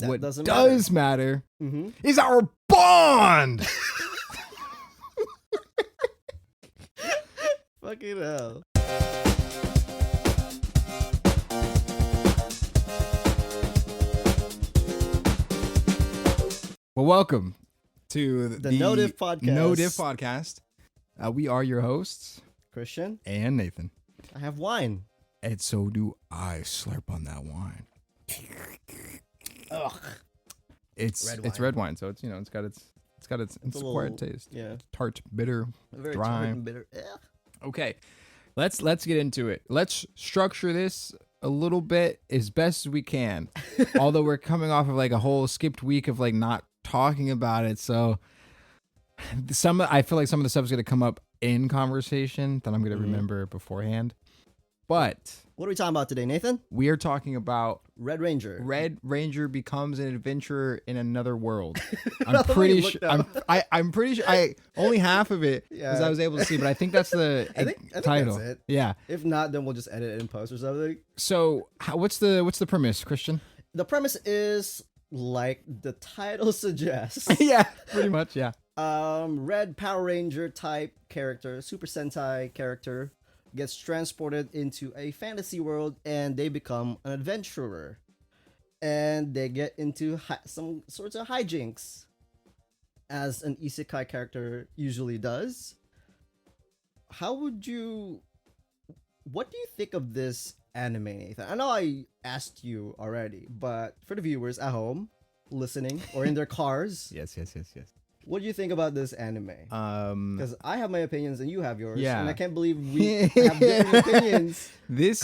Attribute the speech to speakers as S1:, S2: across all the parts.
S1: what does matter is our bond.
S2: Fucking hell.
S1: Well, welcome to the
S2: No Diff Podcast.
S1: No Diff Podcast. We are your hosts,
S2: Christian
S1: and Nathan.
S2: I have wine.
S1: And so do I. Slurp on that wine.
S2: Ugh.
S1: It's red wine, so it's it's got its acquired taste.
S2: Yeah.
S1: Tart, bitter,
S2: Very
S1: dry.
S2: tart and bitter. Ugh.
S1: Okay, let's get into it. Let's structure this a little bit as best as we can. Although we're coming off of like a whole skipped week of like not talking about it, so I feel like some of the stuff is going to come up in conversation that I'm going to remember beforehand. But
S2: what are we talking about today, Nathan?
S1: We are talking about
S2: Red Ranger.
S1: Red Ranger becomes an adventurer in another world. I'm pretty sure. I'm pretty sure. Only half of it because I was able to see, but I think that's the
S2: I think
S1: title.
S2: That's it.
S1: Yeah.
S2: If not, then we'll just edit it in post or something.
S1: So, what's the premise, Christian?
S2: The premise is like the title suggests.
S1: Yeah, pretty much. Yeah.
S2: Red Power Ranger type character, Super Sentai character, gets transported into a fantasy world and they become an adventurer. And they get into some sorts of hijinks, as an isekai character usually does. What do you think of this anime, Nathan? I know I asked you already, but for the viewers at home, listening, or in their cars.
S1: Yes.
S2: What do you think about this anime? Because I have my opinions and you have yours.
S1: Yeah.
S2: And I can't believe we have different opinions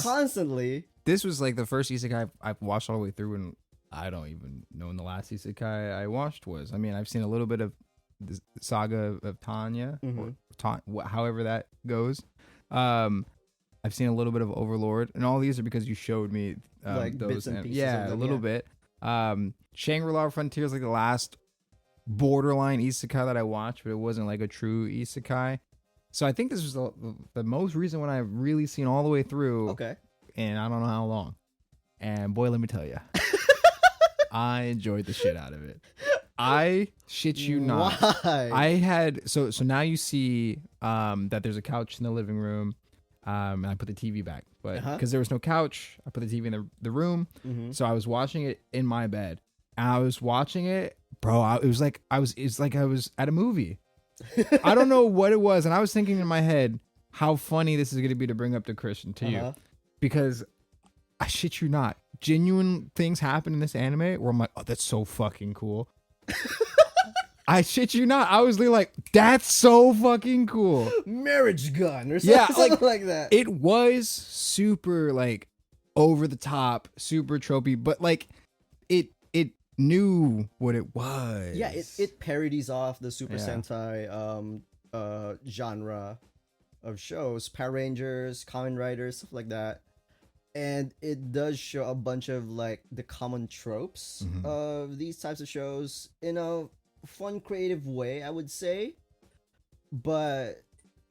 S2: constantly.
S1: This was like the first isekai I've watched all the way through, and I don't even know when the last isekai I watched was. I mean, I've seen a little bit of the Saga of Tanya, or however that goes. I've seen a little bit of Overlord, and all these are because you showed me
S2: like
S1: those.
S2: bits and pieces.
S1: Yeah,
S2: of them,
S1: a little bit. Shangri-La Frontier is like the last borderline isekai that I watched, but it wasn't like a true isekai. So I think this was the most recent one I've really seen all the way through.
S2: Okay.
S1: And I don't know how long. And boy, let me tell you, I enjoyed the shit out of it. I shit you not.
S2: Why?
S1: I had so now you see that there's a couch in the living room, and I put the TV back, but because there was no couch, I put the TV in the room. So I was watching it in my bed, and I was watching it. Bro, it's like I was at a movie. I don't know what it was, and I was thinking in my head how funny this is going to be to bring up to Christian to you, because I shit you not, genuine things happen in this anime where I'm like, oh, that's so fucking cool. I shit you not, I was like, that's so fucking cool.
S2: Marriage gun or something like that.
S1: It was super like over the top, super tropey, but like it knew what it was.
S2: Yeah, it parodies off the Super Sentai genre of shows, Power Rangers, Kamen Riders, stuff like that. And it does show a bunch of like the common tropes of these types of shows in a fun, creative way, I would say. But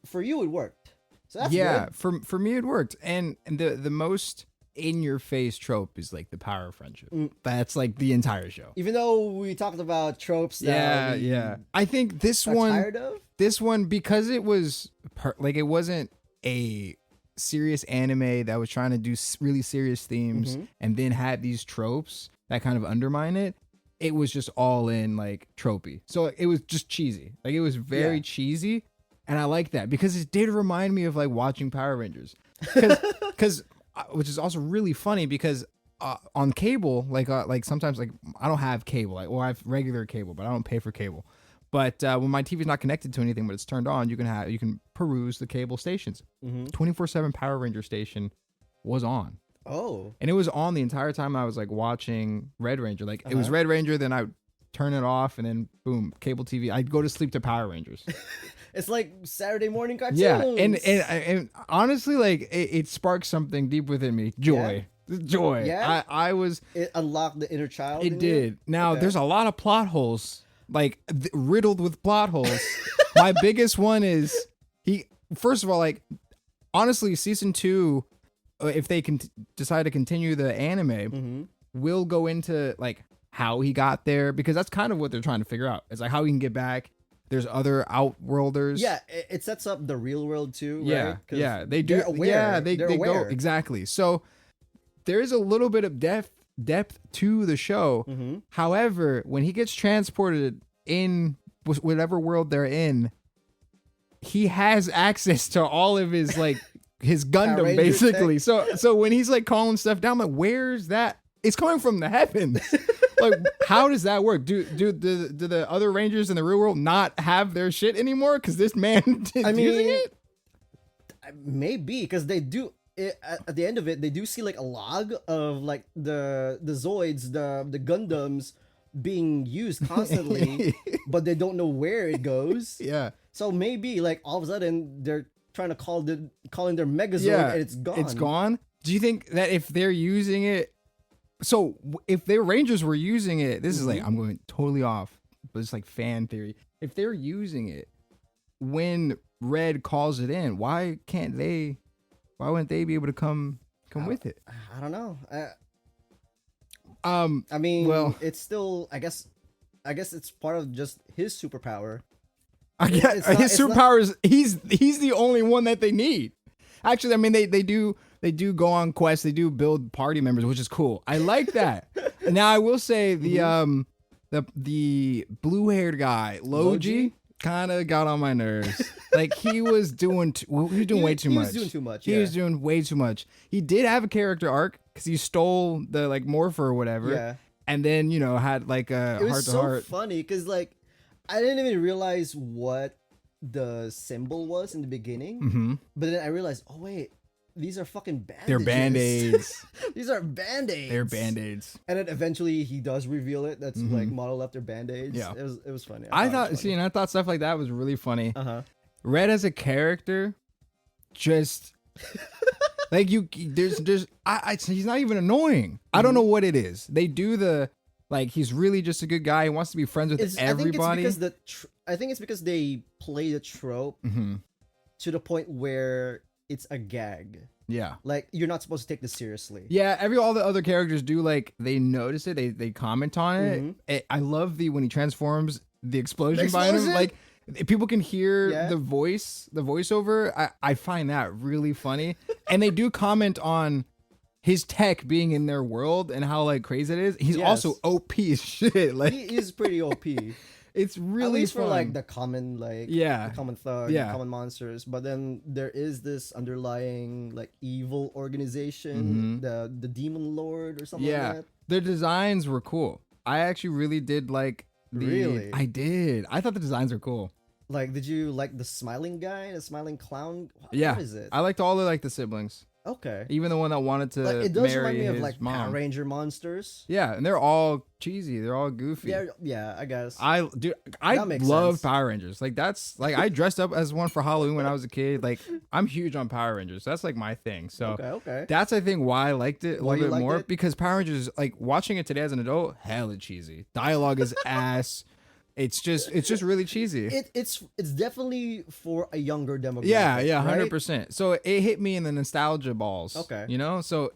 S2: for you, it worked. So that's good.
S1: For me, it worked. And the most in your face trope is like the power of friendship. That's like the entire show.
S2: Even though we talked about tropes that
S1: I think this
S2: tired of?
S1: This one, because it was like it wasn't a serious anime that was trying to do really serious themes and then had these tropes that kind of undermine it. It was just all in like tropey. So it was just cheesy. Like it was very cheesy. And I like that because it did remind me of like watching Power Rangers. Because which is also really funny because on cable, like sometimes like I don't have cable. I have regular cable, but I don't pay for cable. But when my TV's not connected to anything, but it's turned on, you can peruse the cable stations. 24/7 Power Ranger station was on.
S2: Oh.
S1: And it was on the entire time I was like watching Red Ranger. Like it was Red Ranger, then I would turn it off, and then boom, cable TV. I'd go to sleep to Power Rangers.
S2: It's like Saturday morning cartoons.
S1: Yeah, and honestly, like it sparked something deep within me. Joy.
S2: Yeah.
S1: I was.
S2: It unlocked the inner child.
S1: It did. You? Now there's a lot of plot holes, like riddled with plot holes. My biggest one is first of all, like honestly, season 2, if they can decide to continue the anime, will go into like how he got there, because that's kind of what they're trying to figure out. It's like how he can get back. There's other outworlders.
S2: Yeah, it sets up the real world too, right?
S1: Yeah, yeah, they do.
S2: They're aware.
S1: Yeah, they
S2: they're
S1: go
S2: aware.
S1: exactly. So there's a little bit of depth to the show.
S2: Mm-hmm.
S1: However, when he gets transported in whatever world they're in, he has access to all of his like his Gundam
S2: Ranger
S1: basically. So when he's like calling stuff down, I'm like, where's that? It's coming from the heavens. Like, how does that work? Do the other Rangers in the real world not have their shit anymore? Because this man is using it?
S2: Maybe, because they do at the end of it, they do see like a log of like the Zoids, the Gundams being used constantly, but they don't know where it goes.
S1: Yeah.
S2: So maybe like all of a sudden they're trying to call in their Megazord and it's gone.
S1: It's gone. Do you think that if they're using it, so if their Rangers were using it, this is like, I'm going totally off, but it's like fan theory. If they're using it when Red calls it in, why wouldn't they be able to come with it?
S2: I don't know.
S1: I
S2: mean,
S1: well,
S2: it's still, I guess it's part of just his superpower.
S1: I guess his superpower is he's the only one that they need. Actually, I mean, they do go on quests, they do build party members, which is cool. I like that. Now I will say the blue-haired guy, Logi, kind of got on my nerves. Like he was doing way too much.
S2: He was doing too much.
S1: He was doing way too much. He did have a character arc because he stole the like morpher or whatever.
S2: Yeah.
S1: And then had like a heart to heart.
S2: It was so funny because like I didn't even realize what the symbol was in the beginning, but then I realized, oh wait, these are fucking bandages.
S1: They're band-aids.
S2: These are band-aids.
S1: They're band-aids.
S2: And then eventually he does reveal it. That's like modeled after band-aids. Yeah. It was funny.
S1: I thought stuff like that was really funny. Red as a character, just like he's not even annoying. I don't know what it is. They do the like he's really just a good guy. He wants to be friends with everybody.
S2: I think it's because they play the trope to the point where it's a gag.
S1: Yeah.
S2: Like you're not supposed to take this seriously.
S1: Yeah, all the other characters do like they notice it, they comment on it. I love when he transforms, the explosion by him. Like people can hear the voiceover. I find that really funny. And they do comment on his tech being in their world and how like crazy it is. He's also OP as shit. Like
S2: he is pretty OP.
S1: It's really
S2: at least
S1: fun.
S2: For like the common the common thug, the common monsters. But then there is this underlying like evil organization, the Demon Lord or something like that.
S1: The designs were cool. I actually really did like
S2: Really?
S1: I did. I thought the designs were cool.
S2: Like, did you like the smiling guy, the smiling clown? What is it?
S1: I liked all the siblings.
S2: Okay.
S1: Even the one that wanted to
S2: like, it does
S1: marry
S2: remind me of
S1: his
S2: like
S1: mom.
S2: Power Ranger monsters.
S1: Yeah, and they're all cheesy. They're all goofy.
S2: Yeah, I guess.
S1: I love
S2: sense.
S1: Power Rangers. Like that's like I dressed up as one for Halloween when I was a kid. Like I'm huge on Power Rangers. That's like my thing. So
S2: okay.
S1: That's I think why I liked it a little bit more
S2: it?
S1: because Power Rangers, like watching it today as an adult, hella cheesy. Dialogue is ass. It's just really cheesy.
S2: It's definitely for a younger demographic.
S1: Yeah, 100%.
S2: Right?
S1: So it hit me in the nostalgia balls.
S2: Okay.
S1: So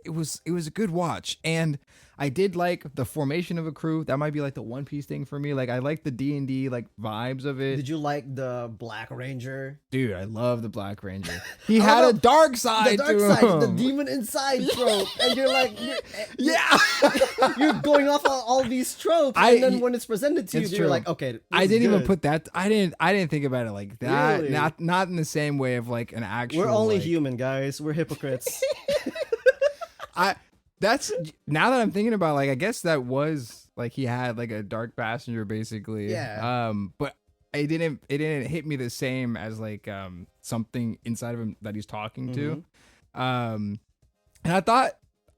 S1: it was a good watch. And I did like the formation of a crew. That might be like the One Piece thing for me. Like I like the D&D like vibes of it.
S2: Did you like the Black Ranger?
S1: Dude, I love the Black Ranger. He had a dark side to him.
S2: The demon inside trope. And you're like, you're going off all these tropes. And then when it's presented to you, you're like, okay,
S1: I didn't even put that. I didn't think about it like that.
S2: Really?
S1: Not in the same way of like an actual.
S2: We're only human, guys. We're hypocrites.
S1: That's now that I'm thinking about like I guess that was like he had like a dark passenger basically.
S2: Yeah.
S1: But it didn't hit me the same as like something inside of him that he's talking to. And I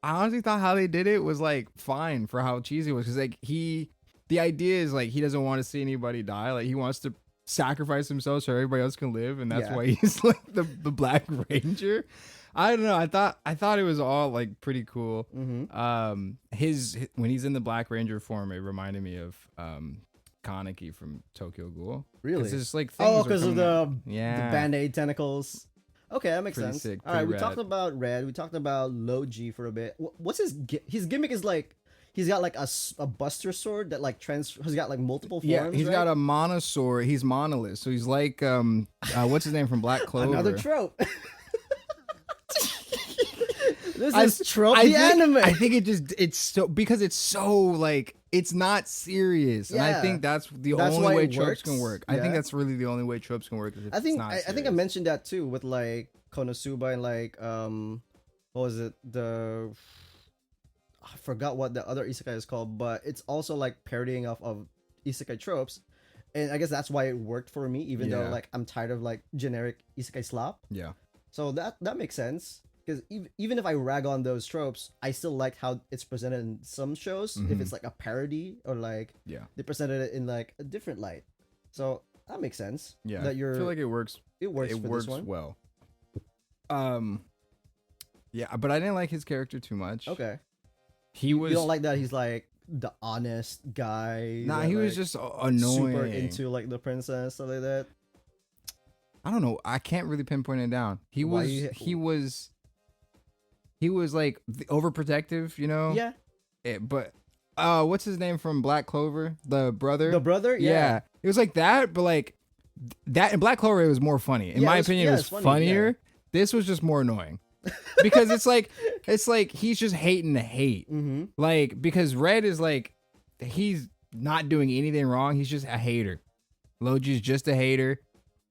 S1: honestly thought how they did it was like fine for how cheesy it was because like the idea is like he doesn't want to see anybody die. Like he wants to sacrifice himself so everybody else can live, and that's why he's like the Black Ranger. I don't know. I thought it was all like pretty cool. His when he's in the Black Ranger form, it reminded me of Kaneki from Tokyo Ghoul.
S2: Really?
S1: It's just like things
S2: because of the
S1: Yeah.
S2: Band-Aid tentacles. Okay, that makes
S1: Pretty
S2: sense.
S1: sick,
S2: All right, we
S1: pretty
S2: talked
S1: rad.
S2: about Red. We talked about Logi for a bit. What's his gimmick? Is like he's got like a Buster Sword that like he's got like multiple forms.
S1: Yeah, he's
S2: right?
S1: got a monosaur. He's monolith, so he's like what's his name from Black Clover?
S2: Another trope. This is trope the anime.
S1: I think it's so because it's so like it's not serious, and I think that's the only way tropes can work. I think that's really the only way tropes can work.
S2: I think I think I mentioned that too with like Konosuba and like what was it, I forgot what the other isekai is called, but it's also like parodying off of isekai tropes, and I guess that's why it worked for me, even though like I'm tired of like generic isekai slop.
S1: Yeah,
S2: so that makes sense. Because even if I rag on those tropes, I still like how it's presented in some shows. If it's like a parody or like they presented it in like a different light, so that makes sense.
S1: Yeah,
S2: that
S1: I feel like it works.
S2: It works.
S1: It
S2: for
S1: works
S2: this one.
S1: well. Yeah, but I didn't like his character too much.
S2: Okay,
S1: You
S2: don't like that he's like the honest guy.
S1: Nah,
S2: that,
S1: he was
S2: like,
S1: just annoying.
S2: super into like the princess, stuff like that.
S1: I don't know. I can't really pinpoint it down. He was like overprotective, you know?
S2: Yeah.
S1: But what's his name from Black Clover? The brother?
S2: The brother? Yeah.
S1: It was like that, but like that in Black Clover it was more funny. In my opinion, it was funnier. Yeah. This was just more annoying. Because it's like he's just hating to hate.
S2: Mm-hmm.
S1: Like because Red is like he's not doing anything wrong. He's just a hater. Loji's just a hater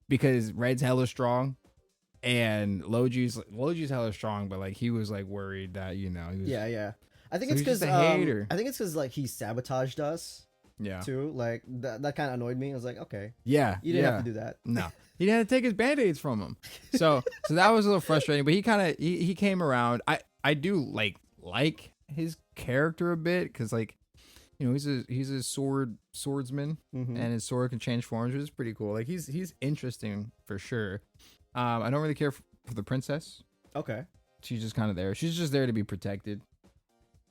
S1: because Red's hella strong. And Loji's hella strong, but like he was like worried that he was
S2: I think
S1: so
S2: it's because
S1: a hater.
S2: I think it's because like he sabotaged us.
S1: Yeah.
S2: Too like that kind of annoyed me. I was like, okay,
S1: yeah,
S2: you didn't have to do that.
S1: No, he didn't take his band-aids from him. So that was a little frustrating. But he kind of he came around. I do like his character a bit because like he's a swordsman and his sword can change forms, which is pretty cool. Like he's interesting for sure. I don't really care for the princess.
S2: Okay.
S1: She's just kind of there. She's just there to be protected.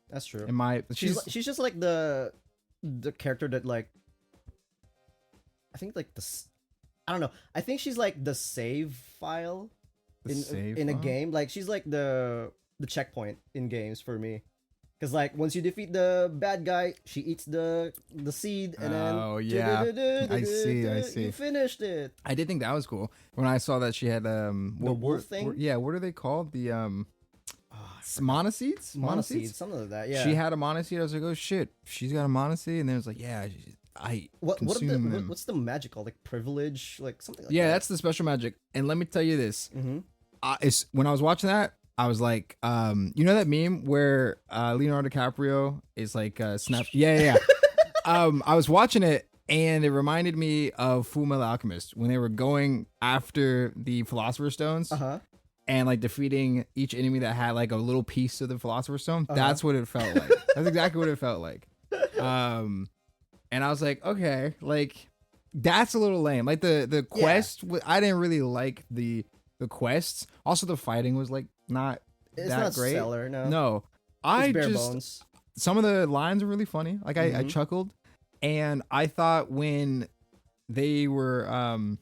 S2: That's true.
S1: She's
S2: just like the character that like I think like I don't know. I think she's like the save file in a game. Like she's like the checkpoint in games for me. Because like once you defeat the bad guy, she eats the seed and then
S1: I see.
S2: You finished it.
S1: I did think that was cool when I saw that she had
S2: the wolf thing.
S1: What are they called? The monoseeds,
S2: something like that. Yeah,
S1: she had a monoseed. I was like, oh shit, she's got a monoseed, and then it was like, yeah, what's
S2: the magic called? Like privilege, like something like that.
S1: Yeah, that's the special magic. And let me tell you this, it's when I was watching that. I was like, you know that meme where Leonardo DiCaprio is like snap? Yeah. I was watching it and it reminded me of Fullmetal Alchemist when they were going after the Philosopher's Stones and like defeating each enemy that had like a little piece of the Philosopher's Stone. That's what it felt like. That's exactly what it felt like. And I was like, okay, like that's a little lame. Like the quest, I didn't really like the quests. Also, the fighting was like not
S2: it's
S1: that
S2: not
S1: great.
S2: Stellar,
S1: no.
S2: It's bare bones.
S1: Some of the lines are really funny. Like I chuckled, and I thought when they were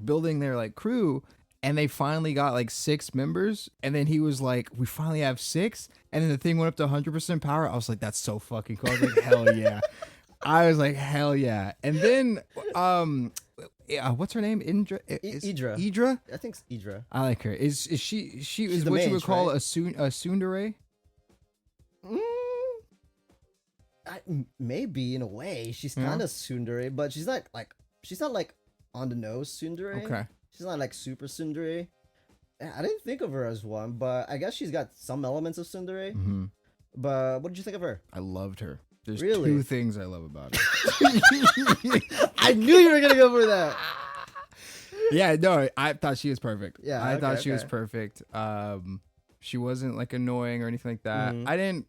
S1: building their like crew, and they finally got like 6 members, and then he was like, "We finally have 6," and then the thing went up to 100% power. I was like, "That's so fucking cool!" I was like, "Hell yeah!" I was like, "Hell yeah!" And then what's her name?
S2: Idra.
S1: Idra?
S2: I think it's Idra.
S1: I like her. Is she is what you would call a tsundere?
S2: Maybe in a way. She's kind of tsundere, but she's not like on the nose tsundere.
S1: Okay.
S2: She's not like super tsundere. I didn't think of her as one, but I guess she's got some elements of tsundere.
S1: Mm-hmm.
S2: But what did you think of her?
S1: I loved her. There's
S2: really?
S1: 2 things I love about her.
S2: I knew you were gonna go for that.
S1: Yeah, no, I thought she was perfect.
S2: Yeah,
S1: I thought she was perfect. She wasn't like annoying or anything like that. I didn't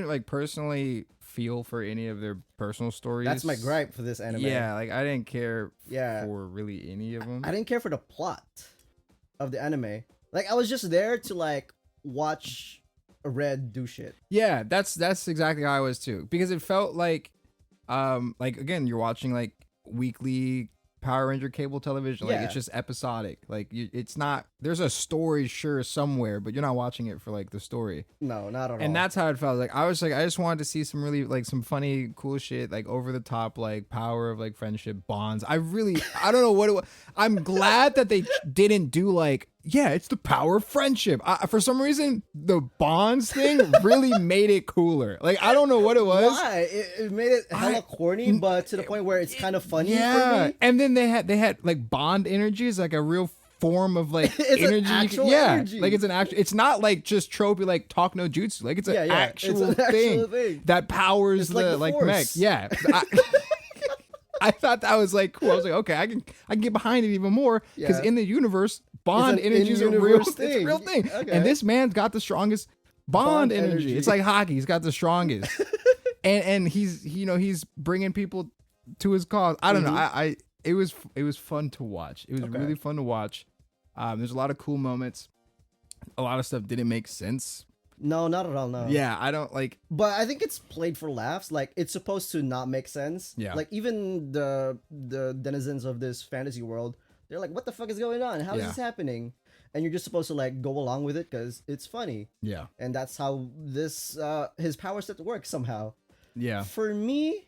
S1: like personally feel for any of their personal stories.
S2: That's my gripe for this anime.
S1: Yeah, like I didn't care for really any of them.
S2: I didn't care for the plot of the anime. Like I was just there to like watch Red do shit.
S1: Yeah, that's exactly how I was too. Because it felt like again, you're watching like weekly Power Ranger cable television. Like
S2: Yeah.
S1: it's just episodic. Like it's not. There's a story sure somewhere, but you're not watching it for like the story.
S2: No, not at all.
S1: And that's how it felt. Like I was like, I just wanted to see some really like some funny, cool shit, like over the top, like power of like friendship bonds. I don't know what it was. I'm glad that they didn't do like, yeah, it's the power of friendship. For some reason, the bonds thing really made it cooler. Like I don't know what it was.
S2: Why? It made it hella corny, but to the point where it's kind of funny for
S1: Yeah,
S2: me.
S1: and then they had like bond energy is like a real form of like
S2: It's an
S1: energy.
S2: actual
S1: yeah,
S2: energy.
S1: like it's an actual. It's not like just tropey like talk no jutsu. Like it's an actual
S2: It's an
S1: thing,
S2: actual thing.
S1: that powers
S2: It's like
S1: the
S2: the
S1: like
S2: Force.
S1: mech. Yeah. I thought that was like cool. I was like, okay, I can get behind it even more because
S2: Yeah.
S1: in the universe, bond
S2: an
S1: energy is a real
S2: in-universe
S1: thing. It's a real thing.
S2: Okay.
S1: And this man's got the strongest bond energy.
S2: energy.
S1: It's like hockey. He's got the strongest, and he's bringing people to his cause. I don't know. It was fun to watch. It was really fun to watch. There's a lot of cool moments. A lot of stuff didn't make sense.
S2: No, not at all. No.
S1: Yeah, I don't like.
S2: But I think it's played for laughs. Like it's supposed to not make sense.
S1: Yeah.
S2: Like even the denizens of this fantasy world, they're like, "What the fuck is going on? How is this happening?" And you're just supposed to like go along with it because it's funny.
S1: Yeah.
S2: And that's how this his power set works somehow.
S1: Yeah.
S2: For me,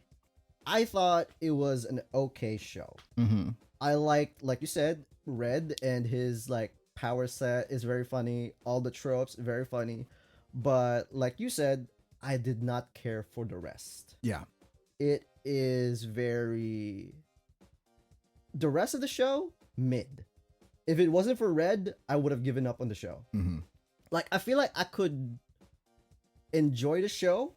S2: I thought it was an okay show.
S1: Mm-hmm.
S2: I like you said, Red and his like power set is very funny. All the tropes very funny, but like you said, I did not care for the rest.
S1: Yeah.
S2: It is very. The rest of the show mid. If it wasn't for Red, I would have given up on the show.
S1: Mm-hmm.
S2: Like I feel like I could enjoy the show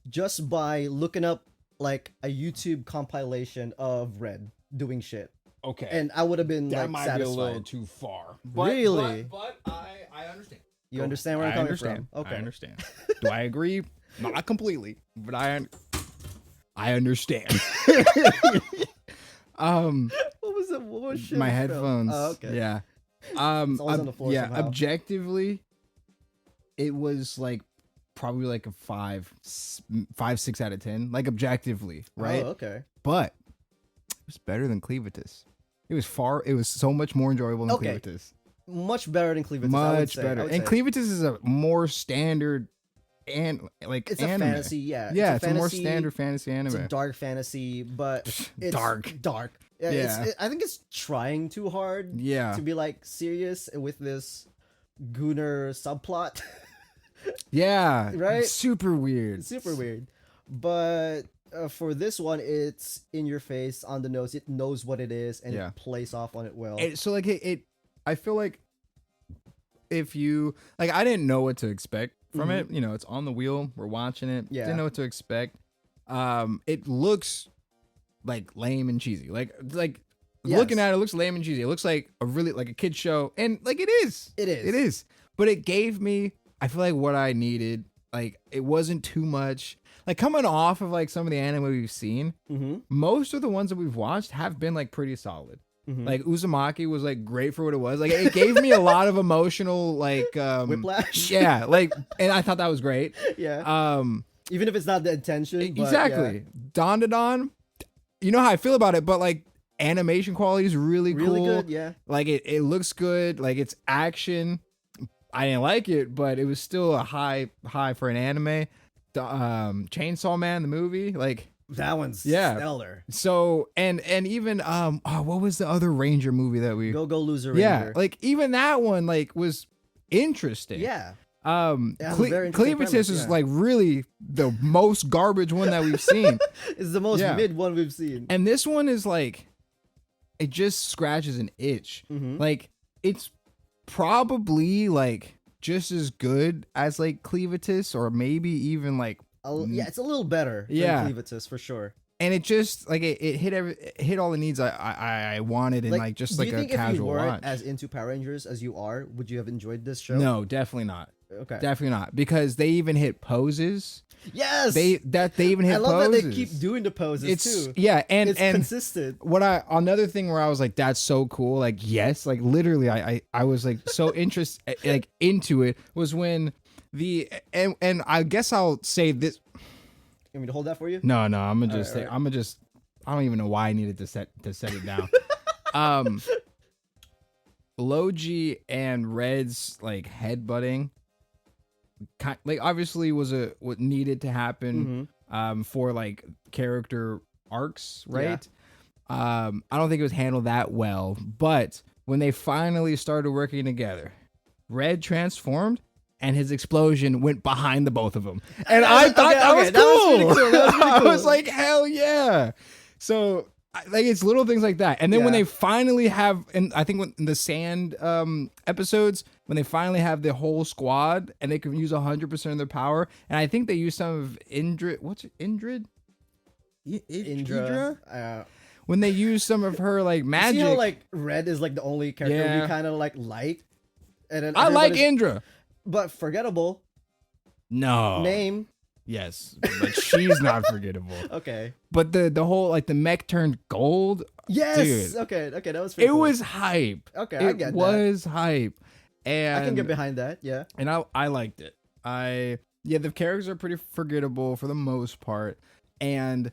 S2: just by looking up like a YouTube compilation of Red doing shit.
S1: Okay.
S2: And I would have been
S1: that
S2: like
S1: might
S2: satisfied.
S1: be a little too far.
S2: Really?
S1: But I understand.
S2: You understand where I'm coming from? Okay.
S1: I understand. Do I agree? Not completely, but I understand.
S2: What was it? What was shit
S1: My
S2: film?
S1: headphones.
S2: Oh, okay.
S1: Yeah.
S2: always on the floor
S1: yeah.
S2: somehow.
S1: Objectively, it was like probably like a 5, 6 out of 10. Like objectively, right?
S2: Oh, okay.
S1: But it was better than Cleavitus. It was so much more enjoyable than
S2: Okay.
S1: Cleavitus.
S2: Much better than Cleavitus. I would
S1: Much
S2: say.
S1: better.
S2: I would
S1: And
S2: say.
S1: Cleavitus is a more standard and like
S2: It's
S1: anime.
S2: a fantasy, yeah.
S1: Yeah, it's a more
S2: fantasy-
S1: standard fantasy
S2: It's
S1: anime.
S2: a dark fantasy, but it's
S1: Dark.
S2: Dark. Yeah.
S1: Yeah.
S2: I think it's trying too hard
S1: Yeah.
S2: to be like serious with this Gunner subplot.
S1: Yeah.
S2: Right?
S1: Super weird.
S2: Super weird. But for this one, it's in your face, on the nose. It knows what it is, and
S1: Yeah.
S2: it plays off on it well.
S1: So like it I feel like if you like, I didn't know what to expect from it. You know, it's on the wheel. We're watching it.
S2: Yeah.
S1: Didn't know what to expect. It looks like lame and cheesy. Like
S2: Yes.
S1: looking at it, looks lame and cheesy. It looks like a really like a kid show, and like it is.
S2: It is.
S1: It is. But it gave me, I feel like, what I needed. Like it wasn't too much. Like coming off of like some of the anime we've seen,
S2: Mm-hmm.
S1: most of the ones that we've watched have been like pretty solid.
S2: Mhm.
S1: Like Uzumaki was like great for what it was. Like it gave me a lot of emotional like
S2: Whiplash.
S1: Yeah, like, and I thought that was great.
S2: Yeah. Even if it's not the intention. But
S1: Exactly. Dawn to Dawn, you know how I feel about it, but like animation quality is really
S2: Yeah. Really
S1: cool.
S2: good. Yeah.
S1: Like it looks good. Like it's action. I didn't like it, but it was still a high for an anime. The, Chainsaw Man, the movie, like
S2: That one's
S1: Yeah.
S2: stellar.
S1: so, and even what was the other Ranger movie that we?
S2: Go Loser
S1: Yeah,
S2: Ranger.
S1: like even that one like was interesting.
S2: Yeah. It has a
S1: Cle-
S2: very interesting
S1: Cleavitus
S2: premise,
S1: is
S2: yeah.
S1: like really the most garbage one that we've seen.
S2: It's the most
S1: Yeah.
S2: mid one we've seen.
S1: And this one is like, it just scratches an itch.
S2: Mhm.
S1: Like it's probably like just as good as like Cleavitus, or maybe even like,
S2: Yeah, it's a little better
S1: Yeah.
S2: than Cleavitus for sure.
S1: and it just like it hit all the needs I wanted in like just
S2: do
S1: like
S2: you
S1: a
S2: think if you
S1: casual
S2: weren't
S1: watch.
S2: as into Power Rangers as you are, would you have enjoyed this show?
S1: No, definitely not.
S2: Okay.
S1: Definitely not, because they even hit poses.
S2: Yes.
S1: They even hit
S2: I love
S1: poses.
S2: that they keep doing the poses
S1: It's
S2: too.
S1: yeah, and
S2: It's consistent.
S1: another thing where I was like, that's so cool. Like, yes, like literally, I was like so interested, like into it was when and I guess I'll say this.
S2: You want me to hold that for you?
S1: No, I'm gonna just
S2: All
S1: say
S2: right.
S1: I'm gonna just. I don't even know why I needed to set it down. Logi and Red's like headbutting, like obviously was what needed to happen for like character arcs, right? I don't think it was handled that well, but when they finally started working together, Red transformed and his explosion went behind the both of them, and I thought that was cool. I was like, hell yeah! So. Like it's little things like that, and then when they finally have, and I think when in the sand episodes, when they finally have the whole squad and they can use 100% of their power, and I think they use some of Indrid. What's it? Indrid? Indra? When they use some of her like magic.
S2: See how like Red is like the only character we kind of like, and then
S1: I like Indra,
S2: but forgettable.
S1: No
S2: name.
S1: Yes, but she's not forgettable.
S2: Okay.
S1: But the whole like the mech turned gold.
S2: Yes.
S1: Dude,
S2: okay, that was. Cool.
S1: Was hype.
S2: Okay,
S1: I get that. It was hype, and
S2: I can get behind that. Yeah.
S1: And I liked it. The characters are pretty forgettable for the most part, and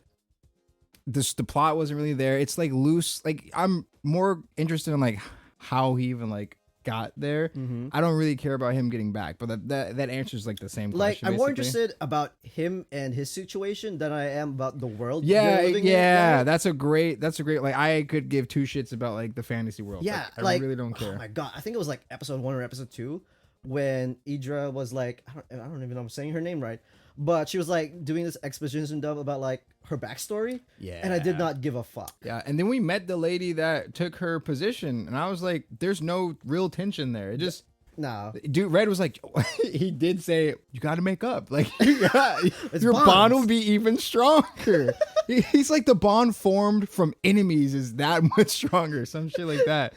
S1: the plot wasn't really there. It's like loose. Like I'm more interested in like how he even like got there. I don't really care about him getting back, but that answers like the same question.
S2: Like I'm more interested about him and his situation than I am about the world.
S1: Yeah, that's a great like I could give two shits about like the fantasy world.
S2: Yeah,
S1: I really don't care.
S2: Oh my god, I think it was like episode 1 or episode 2 when Idra was like, I don't even know if I'm saying her name right, but she was like doing this exposition stuff about like her backstory. Yeah. And I did not give a fuck.
S1: Yeah. And then we met the lady that took her position, and I was like, there's no real tension there. It just
S2: no.
S1: Dude, Red was like, he did say, you got to make up. Like, your bond will be even stronger. He's like, the bond formed from enemies is that much stronger. Some shit like that.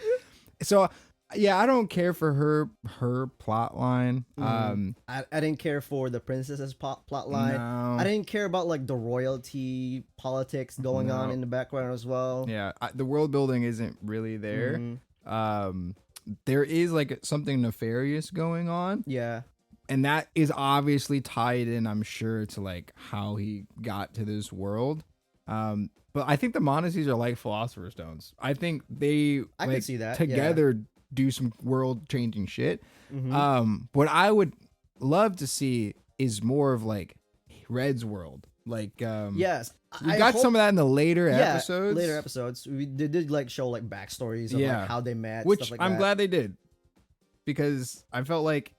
S1: So, yeah, I don't care for her plot line.
S2: I didn't care for the princess's plot line.
S1: No.
S2: I didn't care about like the royalty politics going on in the background as well.
S1: Yeah, the world building isn't really there. There is like something nefarious going on.
S2: Yeah.
S1: And that is obviously tied in, I'm sure, to like how he got to this world. But I think the monasteries are like Philosopher's Stones. I think I
S2: can see that
S1: together do some world changing shit. What I would love to see is more of like Red's world. Like
S2: yes,
S1: we got some of that in the later episodes.
S2: Later episodes, they did like show like backstories of like how they met,
S1: which
S2: stuff like
S1: I'm
S2: that.
S1: glad they did, because I felt like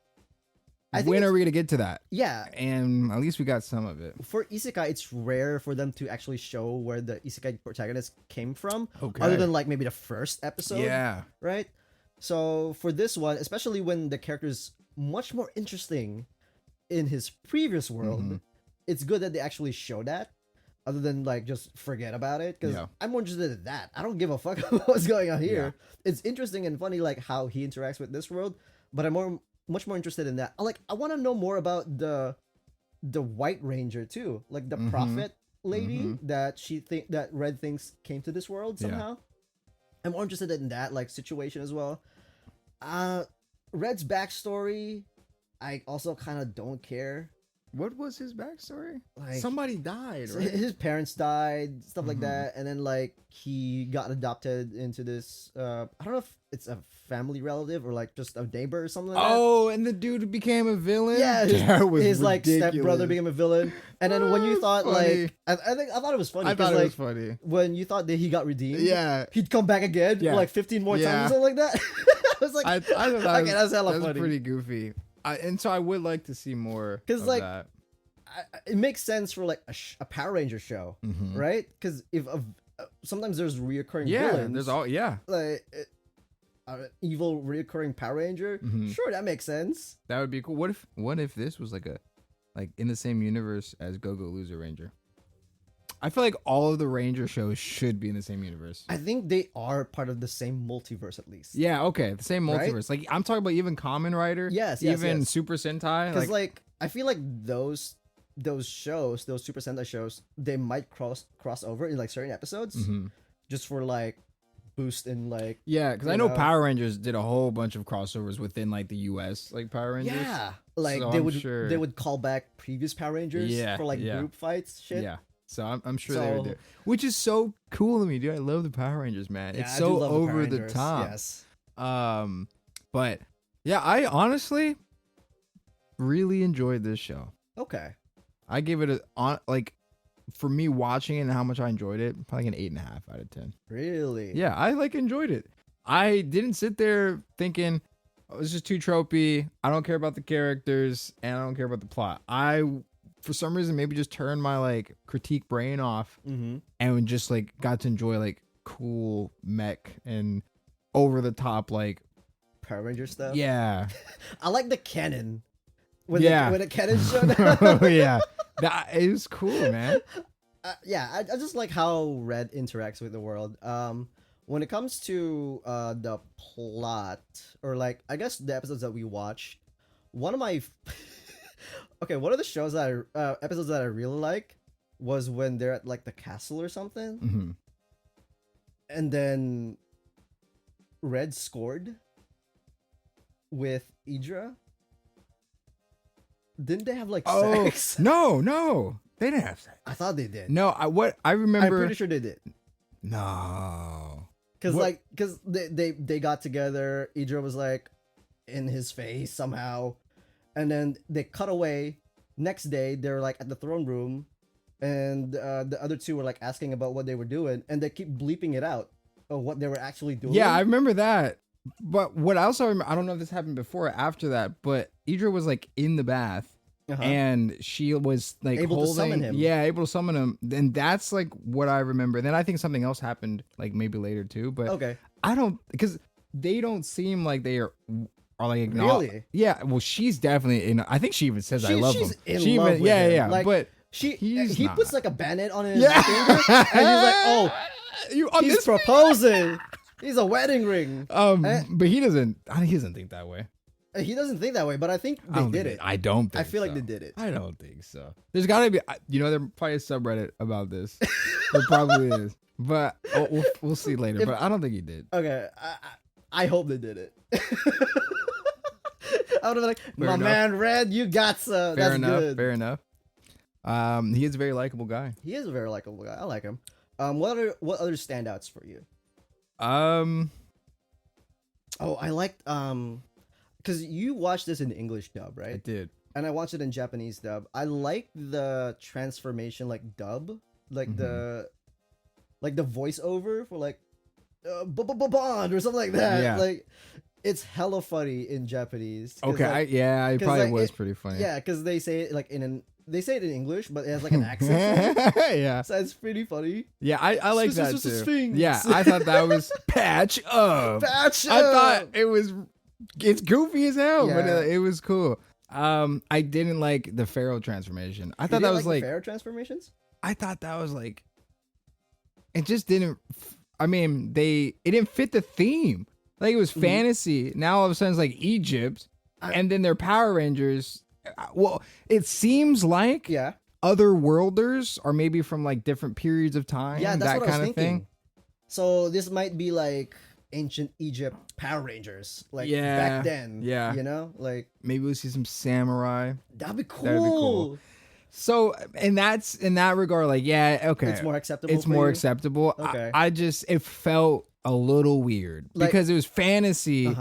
S1: when are we gonna get to that?
S2: Yeah,
S1: and at least we got some of it.
S2: For isekai, it's rare for them to actually show where the isekai protagonist came from,
S1: okay,
S2: other than like maybe the first episode.
S1: Yeah,
S2: right. So for this one, especially when the character is much more interesting in his previous world, it's good that they actually show that, other than like just forget about it. Because I'm more interested in that. I don't give a fuck about what's going on here. Yeah. It's interesting and funny, like how he interacts with this world, but I'm much more interested in that. Like I want to know more about the White Ranger too, like the prophet lady that Red thinks came to this world somehow. Yeah. I'm more interested in that like situation as well. Red's backstory, I also kind of don't care.
S1: What was his backstory?
S2: Like
S1: somebody died, right?
S2: His parents died, stuff like that, and then like he got adopted into this. I don't know if it's a family relative or like just a neighbor or something like that.
S1: Oh, and the dude became a villain.
S2: Yeah, his like stepbrother became a villain, and then when you thought
S1: funny.
S2: like, I thought it was funny.
S1: I thought it
S2: like,
S1: was funny
S2: when you thought that he got redeemed.
S1: Yeah,
S2: he'd come back again like 15 more times or something like that. I was like,
S1: I thought
S2: okay, that's hella funny.
S1: That's pretty goofy. And so I would like to see more of
S2: like,
S1: that.
S2: It makes sense for like a Power Ranger show, right? Because if sometimes there's reoccurring villains.
S1: There's all
S2: like evil reoccurring Power Ranger. Sure, that makes sense.
S1: That would be cool. What if this was like in the same universe as Go-Go Loser Ranger? I feel like all of the Ranger shows should be in the same universe.
S2: I think they are part of the same multiverse at least.
S1: Yeah, okay, the same multiverse. Right? Like I'm talking about even Kamen Rider.
S2: Yes,
S1: even Super Sentai.
S2: Because like I feel like those shows, those Super Sentai shows, they might cross over in like certain episodes, just for like boost in like.
S1: Yeah, because I know Power Rangers did a whole bunch of crossovers within like the US, like Power Rangers.
S2: Yeah, like
S1: so
S2: they would call back previous Power Rangers for like group fights, shit.
S1: Yeah. So I'm sure they would do, which is so cool to me, dude. I love the Power Rangers, man.
S2: Yeah,
S1: It's
S2: I do
S1: so
S2: love the Power
S1: over the
S2: Rangers,
S1: top.
S2: Yes.
S1: But yeah, I honestly really enjoyed this show.
S2: Okay.
S1: I gave it for me watching it and how much I enjoyed it, probably an 8.5 out of 10.
S2: Really?
S1: Yeah, I enjoyed it. I didn't sit there thinking, oh, this is too tropey. I don't care about the characters and I don't care about the plot. I, for some reason, maybe just turned my critique brain off and just got to enjoy cool mech and over the top
S2: Power Ranger stuff.
S1: Yeah.
S2: I like the cannon. When the cannon showed up.
S1: Oh yeah, it was cool, man.
S2: I just like how Red interacts with the world. When it comes to the plot, or I guess the episodes that we watched, one of my one of the shows that episodes that I really like was when they're at the castle or something, and then Red scored with Idra. Didn't they have sex?
S1: No, they didn't have sex.
S2: I thought they did.
S1: No, I remember.
S2: I'm pretty sure they did.
S1: No,
S2: because they got together. Idra was in his face somehow, and then they cut away. Next day, they're at the throne room, and the other two were asking about what they were doing, and they keep bleeping it out of what they were actually doing.
S1: Yeah, I remember that. But what I also remember, I don't know if this happened before or after that, but Idra was in the bath and she was
S2: able to summon him.
S1: Yeah, able to summon him. And that's what I remember. Then I think something else happened maybe later too. But
S2: okay,
S1: I don't, because they don't seem like they are
S2: really.
S1: Yeah, well, she's definitely in. I think she even says I love him.
S2: In love with him.
S1: Yeah. But
S2: he
S1: not.
S2: puts a band-aid on his finger, and he's like, "Oh, he's proposing." He's a wedding ring.
S1: But he doesn't. He doesn't think that way.
S2: He doesn't think that way, but I think they did it.
S1: I don't think
S2: I feel
S1: so.
S2: like they did it.
S1: I don't think so. There's got to be, there's probably a subreddit about this. There probably is. But we'll see later. But I don't think he did.
S2: Okay. I hope they did it. I would have been like,
S1: Fair enough.
S2: Man, Red, you got some. That's good.
S1: Fair enough. He is a very likable guy.
S2: He is a very likable guy. I like him. What other standouts for you? I liked because you watched this in English dub, right?
S1: I did.
S2: And I watched it in Japanese dub. I liked the transformation dub, the voiceover for bond or something like that.
S1: Yeah.
S2: It's hella funny in Japanese.
S1: Okay, it probably was pretty funny.
S2: Yeah, because they say it they say it in English, but it has an accent.
S1: Yeah.
S2: So it's pretty funny.
S1: Yeah, I like that too.
S2: Sphinx.
S1: Yeah, I thought that was patch up.
S2: Patch up.
S1: I thought it's goofy as hell, but
S2: Yeah.
S1: it was cool. I didn't like the Pharaoh transformation. I thought that was
S2: the Pharaoh transformations.
S1: I thought that was it just didn't. I mean, it didn't fit the theme. It was fantasy. Now all of a sudden it's Egypt, and then they're Power Rangers. Well, it seems like other worlders are maybe from different periods of time.
S2: Yeah, that's
S1: that
S2: what I was
S1: kind of
S2: thinking.
S1: thing.
S2: So this might be ancient Egypt Power Rangers, back then.
S1: Yeah, maybe we'll see some samurai.
S2: That'd be cool.
S1: That'd be cool. So, and that's in that regard, okay,
S2: it's more acceptable.
S1: It's more acceptable.
S2: Okay,
S1: it felt a little weird because it was fantasy.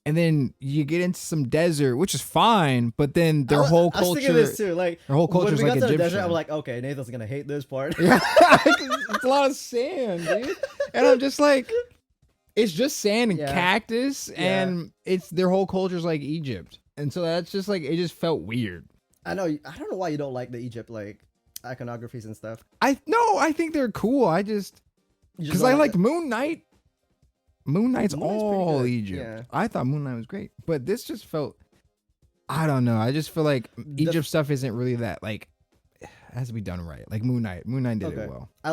S1: And then you get into some desert, which is fine, but then their whole culture. I was thinking this
S2: too.
S1: Their whole culture is
S2: when we got to the
S1: Egyptian.
S2: desert, I'm like, okay, Nathan's gonna hate this part.
S1: Yeah, it's a lot of sand, dude. And I'm just it's just sand and cactus, and it's their whole culture's like Egypt, and so that's just it just felt weird.
S2: I know. I don't know why you don't like the Egypt iconographies and stuff.
S1: I think they're cool. I just because I liked Moon Knight. Moon Knight's all Egypt. Yeah. I thought Moon Knight was great, but this just felt. I don't know. I just feel like Egypt stuff isn't really that it has to be done right. Moon Knight. Moon Knight did it well.
S2: I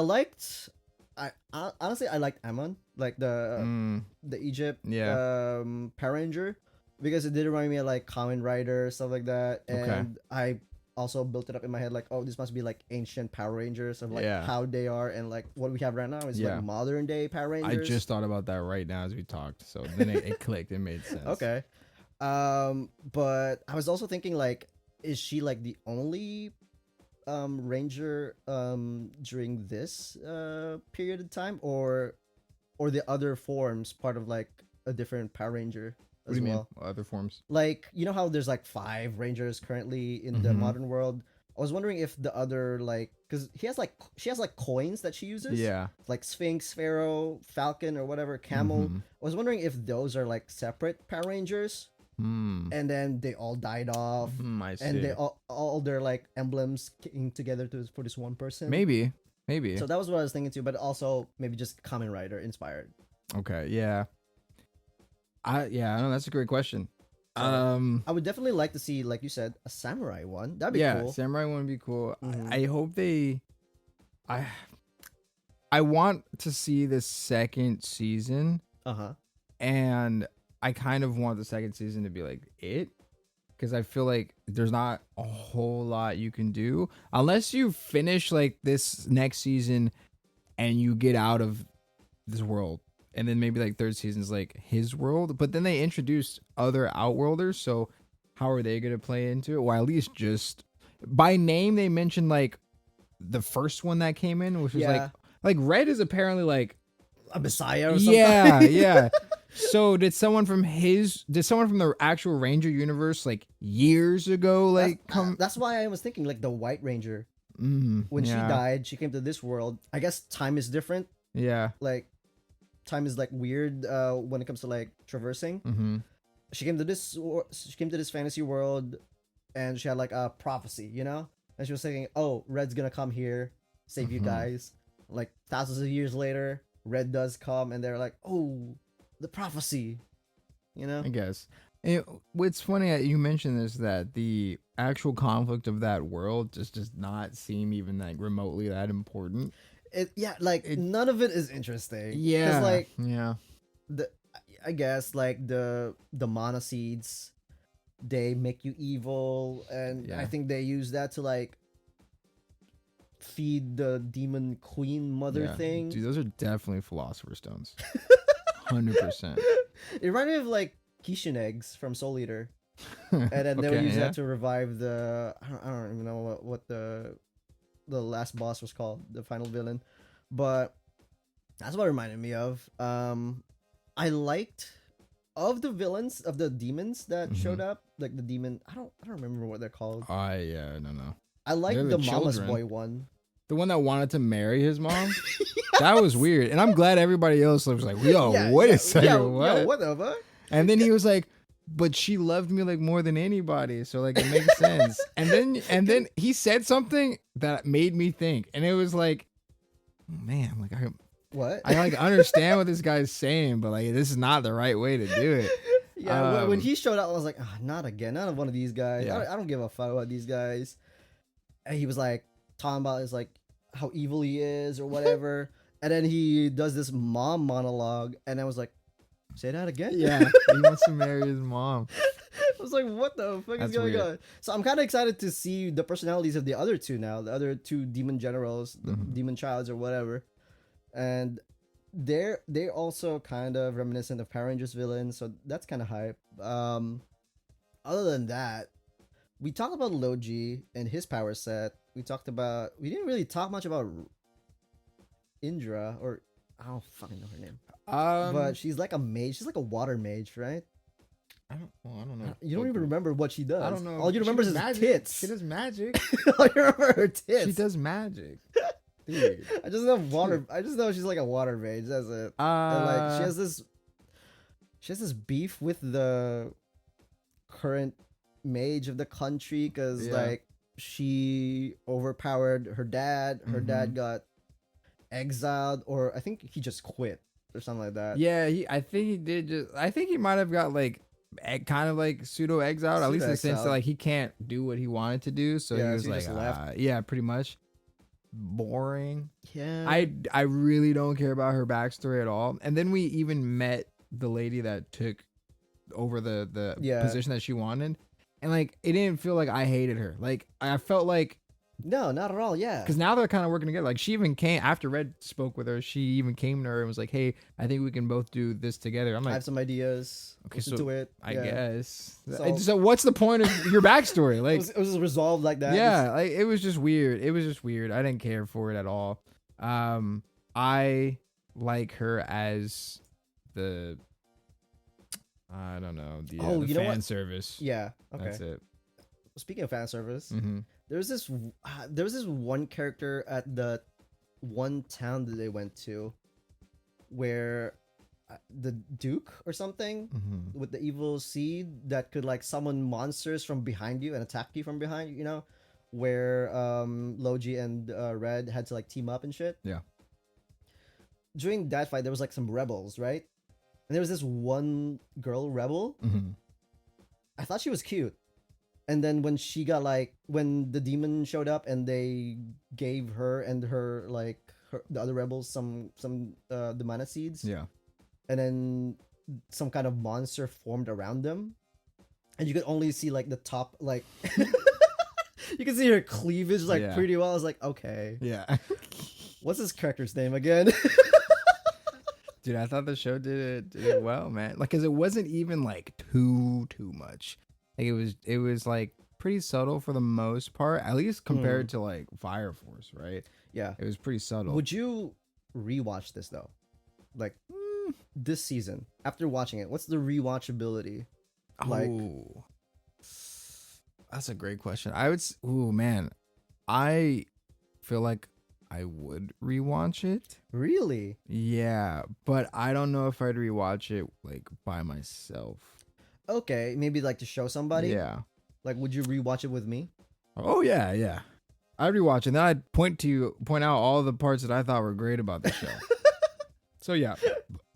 S2: honestly liked Ammon, the Egypt Power Ranger, because it did remind me of Kamen Rider, stuff like that, and I also built it up in my head this must be ancient Power Rangers of how they are, and what we have right now is modern day Power Rangers.
S1: I just thought about that right now as we talked, so then it clicked. It made sense.
S2: Okay, but I was also thinking is she the only ranger during this period of time, or the other forms part of like a different Power Ranger
S1: What
S2: as
S1: do you
S2: well?
S1: mean? Other forms?
S2: Like, you know how there's like 5 rangers currently in the
S1: Mhm.
S2: modern world? I was wondering if the other, like, because she has like coins that she uses,
S1: Yeah.
S2: like Sphinx, Pharaoh, Falcon, or whatever, Camel.
S1: Mhm.
S2: I was wondering if those are like separate Power Rangers,
S1: Hmm.
S2: and then they all died off,
S1: I see.
S2: and they all their like emblems came together for this one person.
S1: Maybe.
S2: So that was what I was thinking too, but also maybe just Kamen Rider inspired.
S1: Okay. Yeah. I know that's a great question.
S2: So, I would definitely like to see, like you said, a samurai one. That'd be cool.
S1: Samurai one would be cool.
S2: Mhm.
S1: I hope they. I want to see the second season, and I kind of want the second season to be like it, because I feel like there's not a whole lot you can do unless you finish like this next season and you get out of this world, and then maybe like third season's like his world, but then they introduced other outworlders, so how are they gonna play into it? Well, at least just by name they mentioned like the first one that came in, which was like Red is apparently like
S2: a messiah or something.
S1: Yeah. So did someone from the actual Ranger universe like years ago like come?
S2: That's why I was thinking like the White Ranger. When she died, she came to this world. I guess time is different.
S1: Yeah.
S2: Like time is like weird when it comes to like traversing.
S1: Mm-hmm.
S2: She came to this fantasy world, and she had like a prophecy, you know? And she was thinking, "Oh, Red's gonna come here, save you guys." Like thousands of years later, Red does come, and they're like, "Oh, the prophecy," you know?
S1: I guess. What's funny that you mentioned this, that the actual conflict of that world just does not seem even like remotely that important.
S2: None of it is interesting.
S1: Yeah.
S2: 'Cause, like,
S1: yeah.
S2: I guess like the monoseeds, they make you evil, and I think they use that to like feed the demon queen mother thing.
S1: Dude, those are definitely philosopher's stones. 100%.
S2: It reminded me of like Kishin eggs from Soul Eater, and then they'll use that to revive the I don't even know what the last boss was called, the final villain, but that's what it reminded me of. I liked of the villains, of the demons that showed up, like the demon. I don't remember what they're called.
S1: No.
S2: I like the mama's boy one.
S1: The one that wanted to marry his mom? Yes! That was weird. And I'm glad everybody else was like, wait a second, what?
S2: What the fuck?
S1: And then he was like, but she loved me like more than anybody, so like it makes sense. And then he said something that made me think, and it was like, oh, man, like I like understand what this guy's saying, but like this is not the right way to do it.
S2: Yeah, when he showed up, I was like, not again, not one of these guys.
S1: Yeah.
S2: I don't give a fuck about these guys. And he was like talking about his like how evil he is or whatever, and then he does this mom monologue, and I was like, say that again?
S1: Yeah, he wants to marry his mom.
S2: I was like, what the fuck is going on? So I'm kind of excited to see the personalities of the other two now, the other two demon generals, the demon childs or whatever. And they're also kind of reminiscent of Power Rangers villains, so that's kind of hype. Other than that, we talked about Logi and his power set. We didn't really talk much about Indra, or I don't fucking know her name. But she's like a mage. She's like a water mage, right?
S1: I don't know.
S2: You don't even remember what she does.
S1: I don't know.
S2: All you remember is her tits.
S1: She does magic.
S2: All you remember are her tits.
S1: She does magic. Dude.
S2: I just know water. I just know she's like a water mage. That's it. And like she has this beef with the current mage of the country because like she overpowered her dad. Her dad got exiled, or I think he just quit or something like that.
S1: Yeah, I think he did. I think he might have got like kind of like pseudo exiled, at least in the sense that like he can't do what he wanted to do. So he was like, yeah, pretty much. Boring.
S2: Yeah.
S1: I really don't care about her backstory at all. And then we even met the lady that took over the position that she wanted, and like it didn't feel like I hated her. Like I felt like
S2: No, not at all. Yeah.
S1: Because now they're kind of working together. Like, she even came after Red spoke with her. She even came to her and was like, "Hey, I think we can both do this together." I'm
S2: I
S1: like,
S2: have some ideas.
S1: okay,
S2: Listen
S1: so
S2: to it.
S1: I
S2: Yeah.
S1: guess.
S2: So-
S1: So what's the point of your backstory? Like,
S2: It was resolved like that.
S1: yeah, like, it was just weird. It was just weird. I didn't care for it at all. I like her as the, I don't know, the
S2: you know
S1: fan
S2: what?
S1: service.
S2: Yeah. Okay.
S1: That's it.
S2: Speaking of fan service,
S1: Mm-hmm.
S2: there was this one character at the one town that they went to, where the Duke or something
S1: Mm-hmm.
S2: with the evil seed that could like summon monsters from behind you and attack you from behind. You know, where Logi and Red had to like team up and shit.
S1: Yeah.
S2: During that fight, there was like some rebels, right? And there was this one girl rebel.
S1: Mm-hmm.
S2: I thought she was cute. And then when she got like when the demon showed up and they gave her and her like the other rebels some the mana seeds,
S1: Yeah.
S2: and then some kind of monster formed around them, and you could only see like the top, like you can see her cleavage like
S1: Yeah.
S2: pretty well. I was like, okay,
S1: Yeah.
S2: what's this character's name again?
S1: Dude, I thought the show did it well, man. Like, cause it wasn't even like too much. Like, it was like pretty subtle for the most part, at least compared to like Fire Force, right?
S2: Yeah.
S1: It was pretty subtle.
S2: Would you rewatch this though? Like this season after watching it, what's the rewatchability? Like,
S1: oh, that's a great question. I would. Ooh, man, I feel like I would rewatch it.
S2: really?
S1: Yeah, but I don't know if I'd rewatch it like by myself.
S2: Okay, maybe like to show somebody.
S1: Yeah.
S2: Like, would you rewatch it with me?
S1: Oh yeah, yeah. I'd rewatch it. Then I'd point out all the parts that I thought were great about the show. So yeah,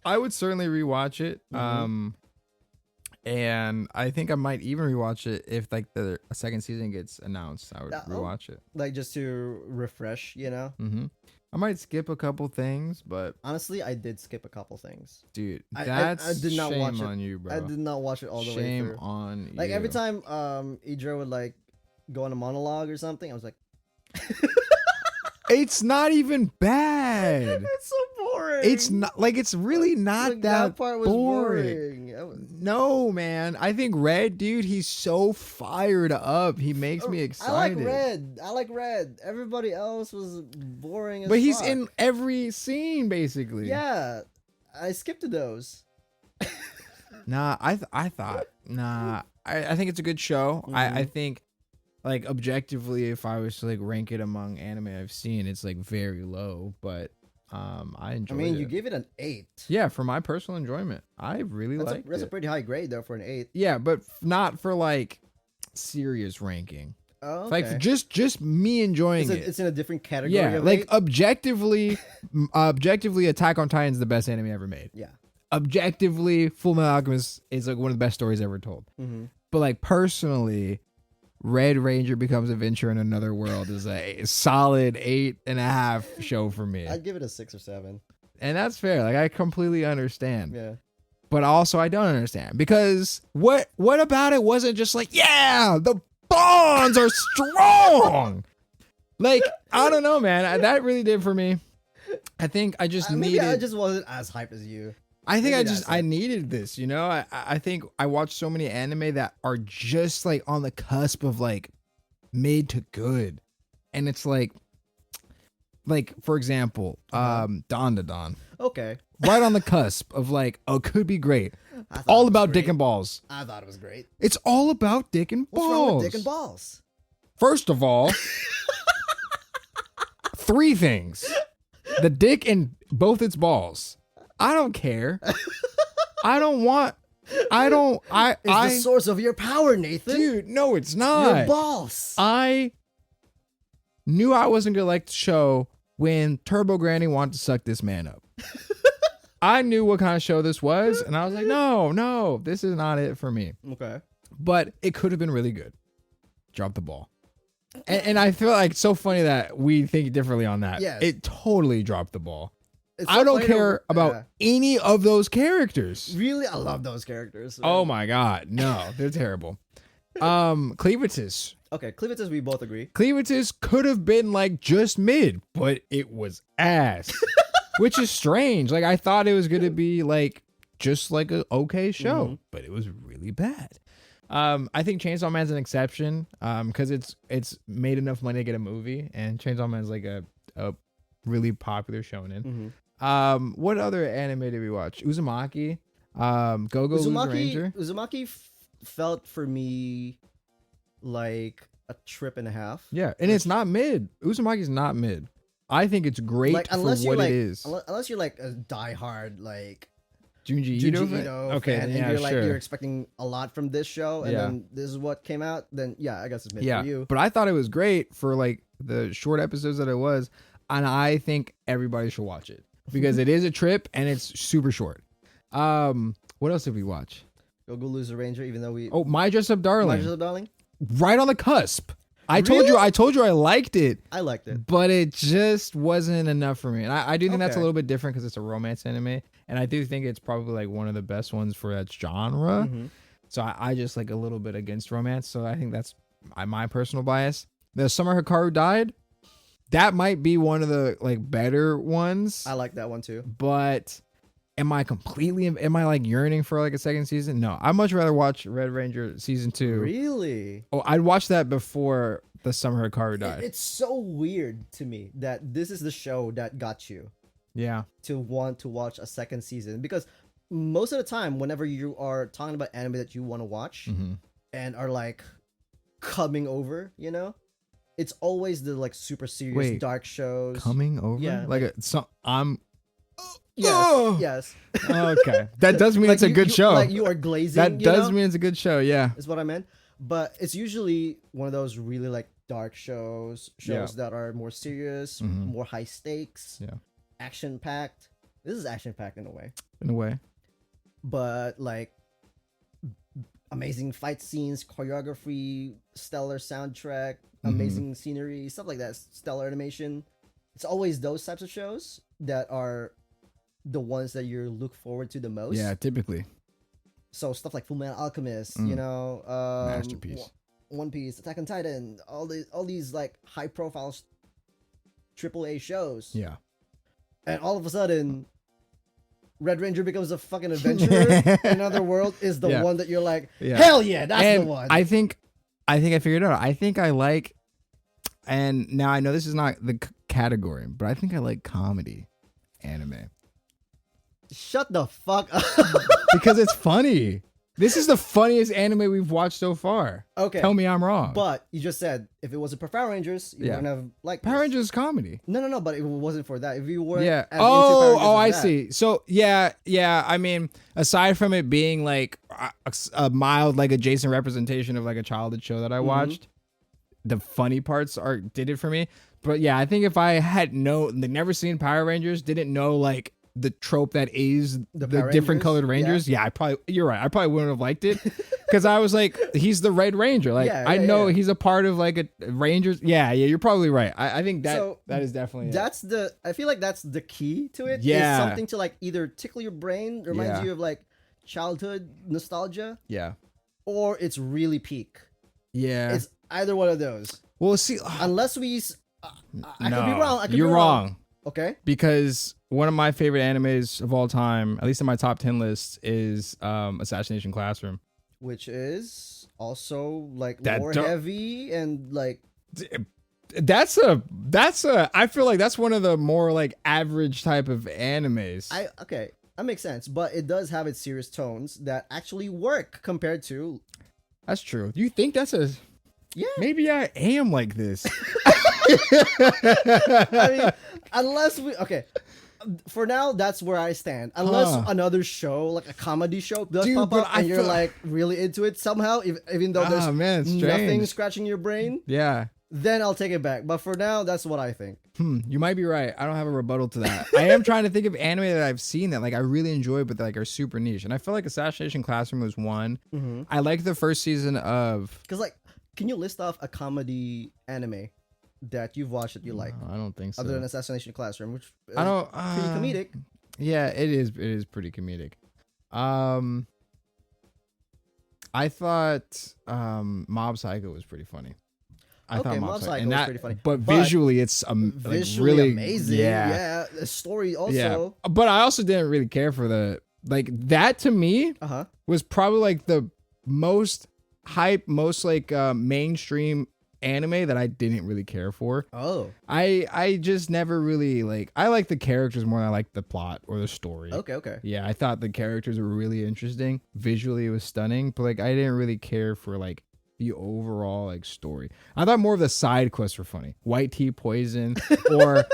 S1: I would certainly rewatch it.
S2: Mhm.
S1: And I think I might even rewatch it if like the second season gets announced. I would rewatch it.
S2: Like just to refresh, you know?
S1: Mm-hmm. I might skip a couple things, but
S2: Honestly, I did skip a couple things.
S1: dude,
S2: I
S1: that's
S2: did not
S1: shame
S2: watch it.
S1: on you, bro.
S2: I did not watch it all the way
S1: Shame
S2: through.
S1: on
S2: Like
S1: you.
S2: every time Idra would like go on a monologue or something, I was like,
S1: It's not even bad.
S2: it's so boring.
S1: It's not like it's really not
S2: Like,
S1: that
S2: part was boring.
S1: No, man. I think Red, dude, he's so fired up. He makes me excited.
S2: I like Red. Everybody else was boring as
S1: But he's
S2: fuck.
S1: in every scene, basically.
S2: Yeah, I skipped to those.
S1: Nah, I think it's a good show. I think, like, objectively, if I was to like rank it among anime I've seen, it's like very low. But I enjoyed it.
S2: You gave it an 8.
S1: Yeah, for my personal enjoyment, I really liked it.
S2: That's a pretty high grade though for an 8.
S1: Yeah, but not for like serious ranking.
S2: Oh, okay.
S1: Like for just me enjoying it.
S2: It's in a different category.
S1: Yeah,
S2: of
S1: like
S2: 8?
S1: objectively, Attack on Titan is the best anime ever made.
S2: Yeah.
S1: Objectively, Full Metal Alchemist is like one of the best stories ever told.
S2: Mm-hmm.
S1: But like personally, Red Ranger Becomes Adventure in Another World is a solid 8.5 show for me,
S2: I'd give it a 6 or 7.
S1: and that's fair. Like I completely understand.
S2: Yeah.
S1: But also I don't understand because what about it wasn't just like, yeah, the bonds are strong. Like I don't know, man. That really did for me. I think I just
S2: Maybe
S1: needed.
S2: I just wasn't as hype as you.
S1: I think
S2: maybe that's
S1: I
S2: it.
S1: needed this. You know, I think I watch so many anime that are just like on the cusp of like mid to good, and it's like for example, Dawn to Dawn.
S2: Okay.
S1: Right on the cusp of like, oh, could be great.
S2: I thought it
S1: All
S2: was
S1: about
S2: great.
S1: dick and balls.
S2: I thought it was great.
S1: It's all about dick and
S2: What's
S1: balls.
S2: wrong with dick and balls?
S1: First of all, 3 things: the dick and both its balls. I don't care. I don't want. I don't.
S2: It's the source of your power, Nathan.
S1: Dude, no, it's
S2: Your
S1: not.
S2: balls.
S1: I knew I wasn't gonna like the show when Turbo Granny wanted to suck this man up. I knew what kind of show this was, and I was like, no, this is not it for me.
S2: Okay.
S1: But it could have been really good. Drop the ball. And I feel like it's so funny that we think differently on that.
S2: Yes.
S1: It totally dropped the ball.
S2: It's
S1: I
S2: so
S1: don't
S2: funny
S1: care about
S2: yeah.
S1: any of those characters.
S2: Really, I love those characters.
S1: Oh my god, no, they're terrible. Cleavitus
S2: Okay, Cleavages, we both agree.
S1: Cleavages could have been like just mid, but it was ass, which is strange. Like I thought it was gonna be like just like a okay show, but it was really bad. I think Chainsaw Man's an exception, because it's made enough money to get a movie, and Chainsaw Man's like a really popular shonen. What other anime did we watch? Uzumaki, Go-Go Loser Ranger.
S2: Uzumaki felt for me like a trip and a half.
S1: Yeah, and it's not mid. Uzumaki's not mid. I think it's great
S2: like,
S1: for what it is.
S2: Unless you're like a diehard like
S1: Junji Ito
S2: fan, and
S1: yeah,
S2: you're like
S1: sure.
S2: you're expecting a lot from this show, and then this is what came out. Then yeah, I guess it's mid for you.
S1: But I thought it was great for like the short episodes that it was, and I think everybody should watch it because it is a trip and it's super short. What else did we watch?
S2: Go Loser Ranger. Even though we
S1: My Dress Up Darling.
S2: My Dress Up Darling.
S1: Right on the cusp. I
S2: Really?
S1: told you I liked it.
S2: I liked it,
S1: but it just wasn't enough for me. And I do think that's a little bit different because it's a romance anime, and I do think it's probably like one of the best ones for that genre. So I just like a little bit against romance. So I think that's my personal bias. The Summer Hikaru Died. That might be one of the like better ones.
S2: I like that one too.
S1: But am I like yearning for like a second season? No, I'd much rather watch Red Ranger season 2.
S2: Really?
S1: Oh, I'd watch that before the Summer Hikaru Died.
S2: It's so weird to me that this is the show that got you to want to watch a second season, because most of the time whenever you are talking about anime that you want to watch and are like coming over, you know, it's always the like super serious dark shows.
S1: Coming over?
S2: Yeah. Yes.
S1: Okay. That does mean it's a good show.
S2: Like you are glazing.
S1: That does mean it's a good show, yeah.
S2: Is what I meant. But it's usually one of those really like dark shows that are more serious, more high stakes, action packed. This is action packed in a way. But like amazing fight scenes, choreography, stellar soundtrack, amazing scenery, stuff like that, stellar animation. It's always those types of shows that are the ones that you look forward to the most.
S1: Yeah, typically.
S2: So stuff like Fullmetal Alchemist, you know,
S1: Masterpiece,
S2: One Piece, Attack on Titan, all these like high profile AAA shows.
S1: Yeah.
S2: And all of a sudden, Red Ranger becomes a fucking adventurer in another world is the one that you're like, hell yeah, that's the one.
S1: I think I figured it out. I think I like, and now I know this is not the category, but I think I like comedy anime.
S2: Shut the fuck up.
S1: Because it's funny. This is the funniest anime we've watched so far.
S2: Okay.
S1: Tell me I'm wrong.
S2: But you just said if it wasn't for Power Rangers, you wouldn't have liked
S1: Power Rangers is comedy.
S2: No, but it wasn't for that. If you weren't
S1: as
S2: into Power Rangers
S1: I
S2: that,
S1: see. So yeah. I mean, aside from it being like a mild, like adjacent representation of like a childhood show that I watched, the funny parts did it for me. But yeah, I think if I had never seen Power Rangers, didn't know like the trope that is the different colored Rangers, you're right. I probably wouldn't have liked it because I was like, he's the Red Ranger. Like I know he's a part of like a Rangers. Yeah, you're probably right. I think that is definitely
S2: I feel like that's the key to it.
S1: Yeah,
S2: is something to like either tickle your brain, reminds you of like childhood nostalgia.
S1: Yeah,
S2: or it's really peak.
S1: Yeah,
S2: it's either one of those.
S1: Well, see,
S2: unless we, I could be wrong.
S1: You're wrong.
S2: Okay,
S1: because one of my favorite animes of all time, at least in my top 10 list, is Assassination Classroom,
S2: which is also like lore heavy and like
S1: that's a I feel like that's one of the more like average type of animes.
S2: Okay, that makes sense, but it does have its serious tones that actually work compared to.
S1: That's true. You think that's maybe I am like this.
S2: I mean, unless for now, that's where I stand. Unless another show, like a comedy show, does pop up and you're like really into it somehow, even though there's nothing scratching your brain.
S1: Yeah.
S2: Then I'll take it back. But for now, that's what I think.
S1: You might be right. I don't have a rebuttal to that. I am trying to think of anime that I've seen that like I really enjoy, but like are super niche. And I feel like Assassination Classroom was one. I liked the first season of.
S2: Because like, can you list off a comedy anime that you've watched that you like?
S1: No, I don't think so.
S2: Other than Assassination Classroom, which is
S1: pretty
S2: comedic.
S1: Yeah, it is. It is pretty comedic. I thought Mob Psycho was pretty funny. I thought Mob Psycho
S2: was pretty funny.
S1: But visually, it's
S2: visually
S1: really
S2: amazing. Yeah, the story also.
S1: Yeah. But I also didn't really care for the like that. To me, was probably like the most hype, most like mainstream anime that I didn't really care for.
S2: Oh,
S1: I just never really like. I like the characters more than I like the plot or the story.
S2: Okay.
S1: Yeah, I thought the characters were really interesting. Visually, it was stunning, but like I didn't really care for like the overall like story. I thought more of the side quests were funny. White tea poison, or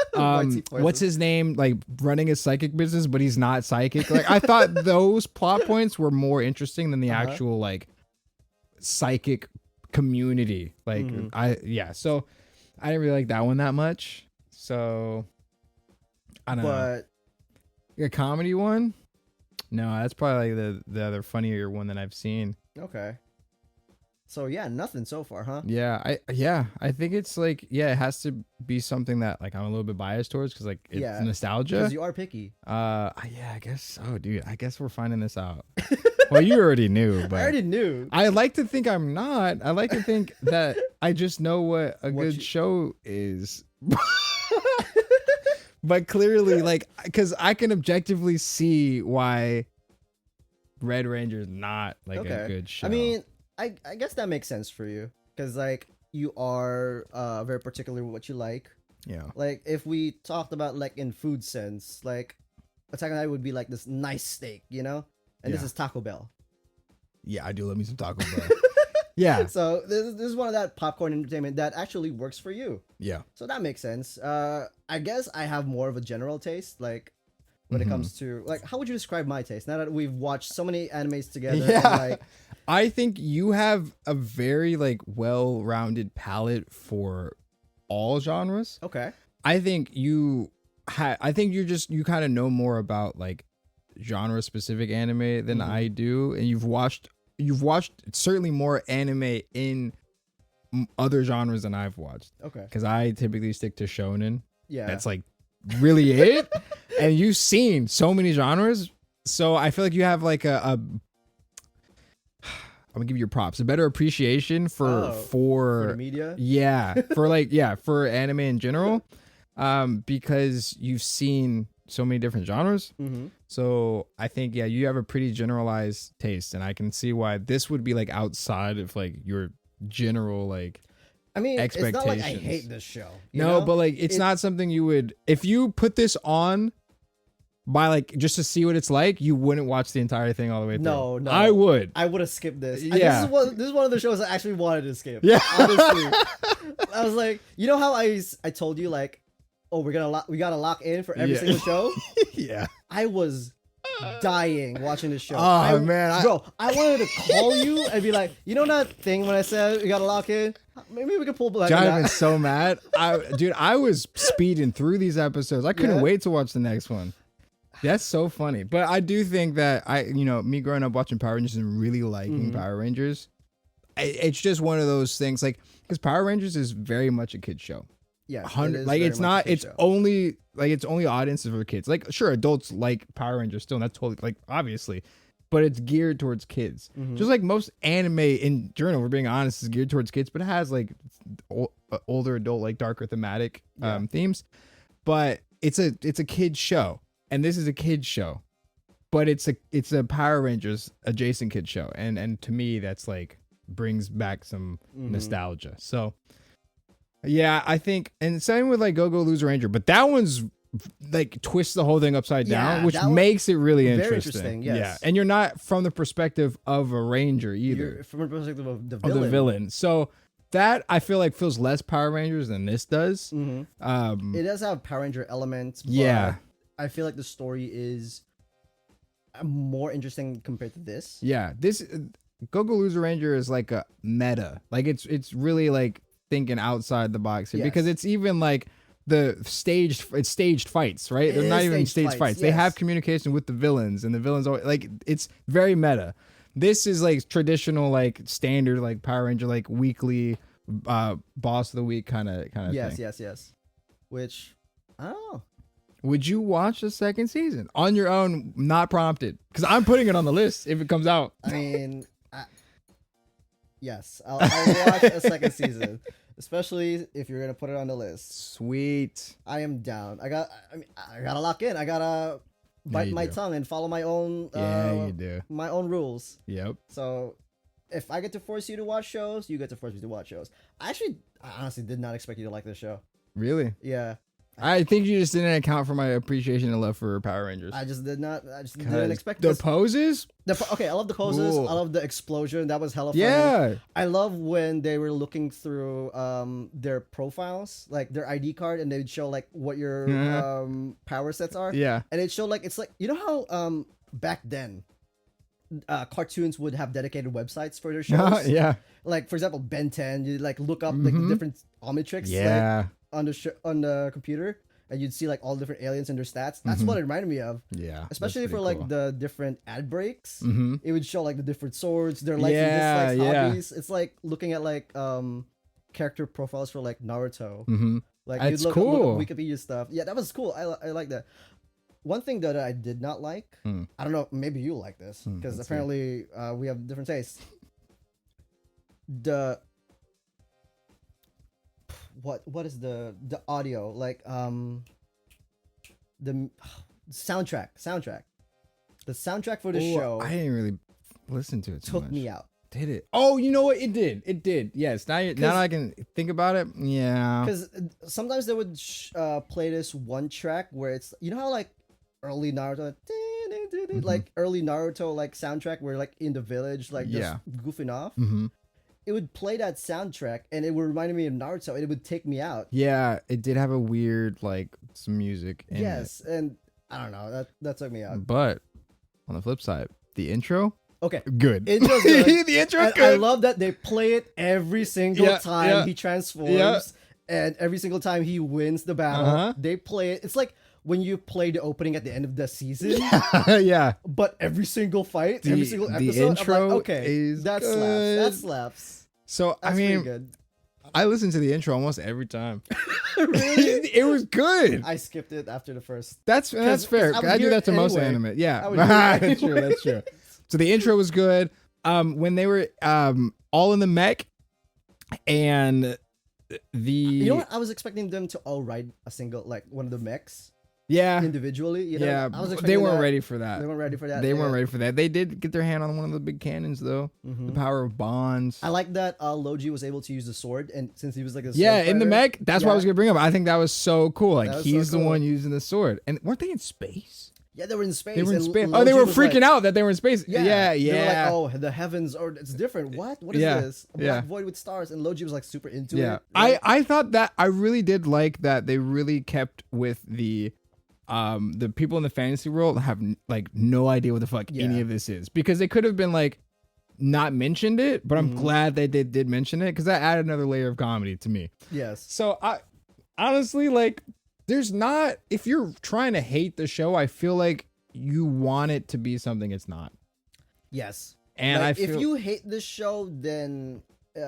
S1: what's his name? Like running a psychic business, but he's not psychic. Like I thought those plot points were more interesting than the actual like psychic community. Like so I didn't really like that one that much. So I don't know. A comedy one? No, that's probably like the other funnier one that I've seen.
S2: Okay. So yeah, nothing so far, huh?
S1: Yeah, I think it's like it has to be something that like I'm a little bit biased towards because like it's nostalgia.
S2: Because you are picky.
S1: I guess so, dude. I guess we're finding this out. Well, you already knew, but
S2: I already knew.
S1: I like to think I'm not. I like to think that I just know what a good show is. But clearly, like, because I can objectively see why Red Ranger is not like a good show.
S2: I mean, I guess that makes sense for you because like you are very particular with what you like.
S1: Yeah.
S2: Like if we talked about like in food sense, like Attack on Titan would be like this nice steak, you know, and this is Taco Bell.
S1: Yeah, I do love me some Taco Bell. Yeah.
S2: So this is one of that popcorn entertainment that actually works for you.
S1: Yeah.
S2: So that makes sense. I guess I have more of a general taste, like when it comes to like, how would you describe my taste now that we've watched so many animes together?
S1: Yeah.
S2: And, like,
S1: I think you have a very like well-rounded palette for all genres.
S2: Okay.
S1: I think you kind of know more about like genre-specific anime than I do, and you've watched certainly more anime in other genres than I've watched. Okay. Because I typically stick to shonen. Yeah. That's like really it. And you've seen so many genres, so I feel like you have like I'm gonna give you your props, a better appreciation for the
S2: media.
S1: Yeah, for anime in general, because you've seen so many different genres. So I think you have a pretty generalized taste, and I can see why this would be like outside of like your general like.
S2: I mean,
S1: expectations.
S2: It's not like I hate this show.
S1: No, but like it's not something you would, if you put this on by like just to see what it's like, you wouldn't watch the entire thing all the way through.
S2: No,
S1: I would.
S2: I would have skipped this.
S1: Yeah.
S2: This is one of the shows I actually wanted to skip.
S1: Yeah.
S2: Honestly. I was like, you know how I told you like, oh, we gotta lock in for every single show? Yeah. I was dying watching this show.
S1: Oh man,
S2: bro, I wanted to call you and be like, you know that thing when I said we gotta lock in? Maybe we can pull back.
S1: John been so mad. I was speeding through these episodes. I couldn't wait to watch the next one. That's so funny. But I do think that me growing up watching Power Rangers and really liking Power Rangers, it's just one of those things like because Power Rangers is very much a kid's show.
S2: Yeah,
S1: it's only audiences for kids. Like sure, adults like Power Rangers still, and that's totally like obviously, but it's geared towards kids. Just like most anime in general, we're being honest, is geared towards kids, but it has like older adult, like darker thematic themes. But it's a kid's show, and this is a kid's show, but it's a Power Rangers adjacent kid show, and to me that's like brings back some nostalgia. So. Yeah, I think, and same with like Go Go Loser Ranger, but that one's like twists the whole thing upside down, which makes it really interesting.
S2: Yes.
S1: Yeah, and you're not from the perspective of a ranger either.
S2: You're from the perspective of the
S1: villain. So that I feel like feels less Power Rangers than this does.
S2: It does have Power Ranger elements. But I feel like the story is more interesting compared to this.
S1: Yeah, this Go Go Loser Ranger is like a meta. Like it's really like. Thinking outside the box here because it's even like it's staged fights, right? They're not even staged fights. They have communication with the villains, and the villains always, like it's very meta. This is like traditional, like standard, like Power Ranger, like weekly boss of the week kind of thing.
S2: Yes. Which I don't know.
S1: Would you watch the second season on your own, not prompted? Because I'm putting it on the list if it comes out.
S2: I mean. Yes, I'll watch a second season. especially if you're gonna put it on the list.
S1: Sweet.
S2: I am down. I gotta lock in. I gotta bite my tongue and follow my own.
S1: Yeah, you do.
S2: My own rules.
S1: Yep.
S2: So, if I get to force you to watch shows, you get to force me to watch shows. I honestly did not expect you to like this show.
S1: Really?
S2: Yeah.
S1: I think you just didn't account for my appreciation and love for Power Rangers.
S2: I just didn't expect
S1: the
S2: this.
S1: poses.
S2: Okay, I love the poses.
S1: Cool.
S2: I love the explosion. That was hella funny.
S1: Yeah.
S2: I love when they were looking through their profiles, like their ID card, and they'd show like what your power sets are.
S1: Yeah.
S2: And it showed like it's like you know how back then cartoons would have dedicated websites for their shows.
S1: Yeah.
S2: Like for example, Ben 10, you like look up like the different Omnitrix.
S1: Yeah.
S2: Like, on the computer, and you'd see like all the different aliens and their stats. That's what it reminded me of.
S1: Yeah,
S2: especially for like the different ad breaks.
S1: Mm-hmm.
S2: It would show like the different swords, their likes
S1: Yeah,
S2: and dislikes,
S1: yeah.
S2: hobbies. It's like looking at like character profiles for like Naruto.
S1: Mm-hmm.
S2: Like
S1: That's
S2: you'd look
S1: cool.
S2: up Wikipedia stuff. Yeah, that was cool. I like that. One thing that I did not like, I don't know, maybe you like this because apparently we have different tastes. What is the audio like the soundtrack the soundtrack for the show
S1: I didn't really listen to it too
S2: took
S1: much.
S2: me out.
S1: Did it? Oh, you know what? It did. Yes. Now that I can think about it. Yeah.
S2: Because sometimes they would play this one track where it's you know how like early Naruto like early Naruto like soundtrack where like in the village like just goofing off. It would play that soundtrack and it would remind me of Naruto and it would take me out.
S1: Yeah, it did have a weird like some music in
S2: yes, and I don't know, that took me out.
S1: But on the flip side, the intro,
S2: okay,
S1: good.
S2: Intro's good.
S1: The intro's good.
S2: I love that they play it every single time he transforms and every single time he wins the battle. They play it. It's like when you play the opening at the end of the season.
S1: Yeah.
S2: But every single fight, every single episode,
S1: the intro
S2: I'm like, okay,
S1: is
S2: that
S1: good.
S2: slaps. That slaps.
S1: So
S2: That's
S1: I mean,
S2: pretty good.
S1: I listen to the intro almost every time.
S2: Really?
S1: It was good.
S2: I skipped it after the first.
S1: That's fair. I do that to most anime. Yeah, that's true. That's true. So the intro was good. When they were all in the mech, and
S2: you know what? I was expecting them to all ride a single like one of the mechs.
S1: Yeah,
S2: individually. You know?
S1: Yeah,
S2: I was
S1: they weren't ready for that.
S2: They weren't ready for that.
S1: They weren't ready for that. They did get their hand on one of the big cannons though. The power of bonds.
S2: I like that Logi was able to use the sword, and since he was like a sword
S1: in the
S2: fighter,
S1: mech. That's what I was gonna bring up. I think that was so cool. Like he's
S2: so
S1: the
S2: cool.
S1: one using the sword. And weren't they in space?
S2: Yeah, they were in space.
S1: They were in space.
S2: Logi
S1: They were
S2: was
S1: freaking
S2: like,
S1: out that they were in space. Yeah.
S2: They were like, oh, the heavens, or it's different. What is this? A black void with stars. And Logi was like super into it.
S1: Right? I thought that I really did like that they really kept with the people in the fantasy world have like no idea what the fuck any of this is, because they could have been like not mentioned it, but I'm glad they did mention it because that added another layer of comedy to me.
S2: Yes.
S1: So I honestly like. There's not, if you're trying to hate the show, I feel like you want it to be something it's not.
S2: Yes.
S1: And
S2: like,
S1: I feel,
S2: if you hate this show, then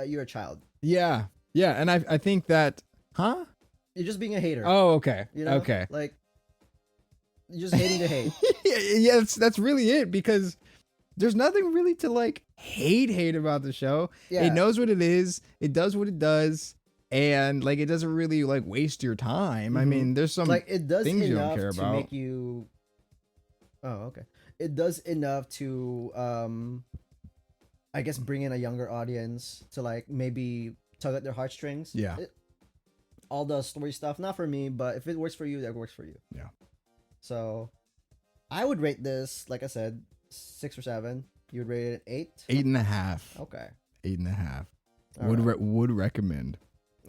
S2: you're a child.
S1: Yeah. Yeah. And I think that,
S2: You're just being a hater.
S1: Oh, okay.
S2: You know?
S1: Okay.
S2: Like, you're just hating to hate.
S1: Yeah, that's really it, because there's nothing really to like hate about the show.
S2: Yeah.
S1: It knows what it is. It does what it does. And like it doesn't really like waste your time. I mean, there's some
S2: like it does
S1: things
S2: enough
S1: you don't care
S2: to
S1: about.
S2: make you. Oh, okay. It does enough to, I guess, bring in a younger audience to like maybe tug at their heartstrings.
S1: Yeah.
S2: All the story stuff, not for me, but if it works for you, that works for you.
S1: Yeah.
S2: So, I would rate this, like I said, 6 or 7. You would rate it 8.
S1: 8.5.
S2: Okay.
S1: 8.5.
S2: All
S1: Would recommend.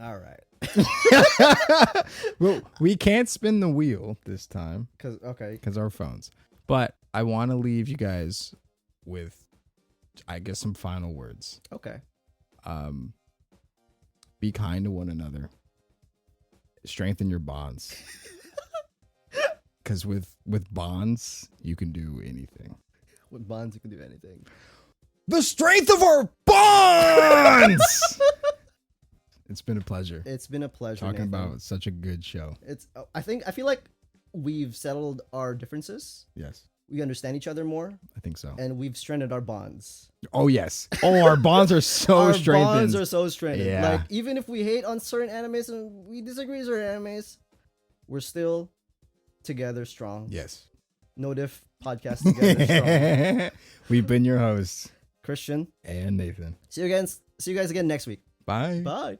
S2: All right.
S1: Well, we can't spin the wheel this time
S2: because
S1: our phones. But I want to leave you guys with, I guess, some final words.
S2: Okay.
S1: Be kind to one another. Strengthen your bonds. Because with bonds, you can do anything.
S2: With bonds, you can do anything.
S1: The strength of our bonds. It's been a pleasure.
S2: It's been a pleasure
S1: talking
S2: Nathan.
S1: about such a good show.
S2: I feel like we've settled our differences.
S1: Yes.
S2: we understand each other more,
S1: I think so.
S2: and we've strengthened our bonds.
S1: Oh yes. Oh, our bonds are so
S2: Our
S1: strengthened.
S2: bonds are so strengthened.
S1: Yeah.
S2: Like, even if we hate on certain animes and we disagree with certain animes, we're still together strong.
S1: Yes.
S2: No Diff Podcast together strong.
S1: We've been your hosts,
S2: Christian
S1: and Nathan.
S2: See you guys again next week.
S1: Bye.
S2: Bye.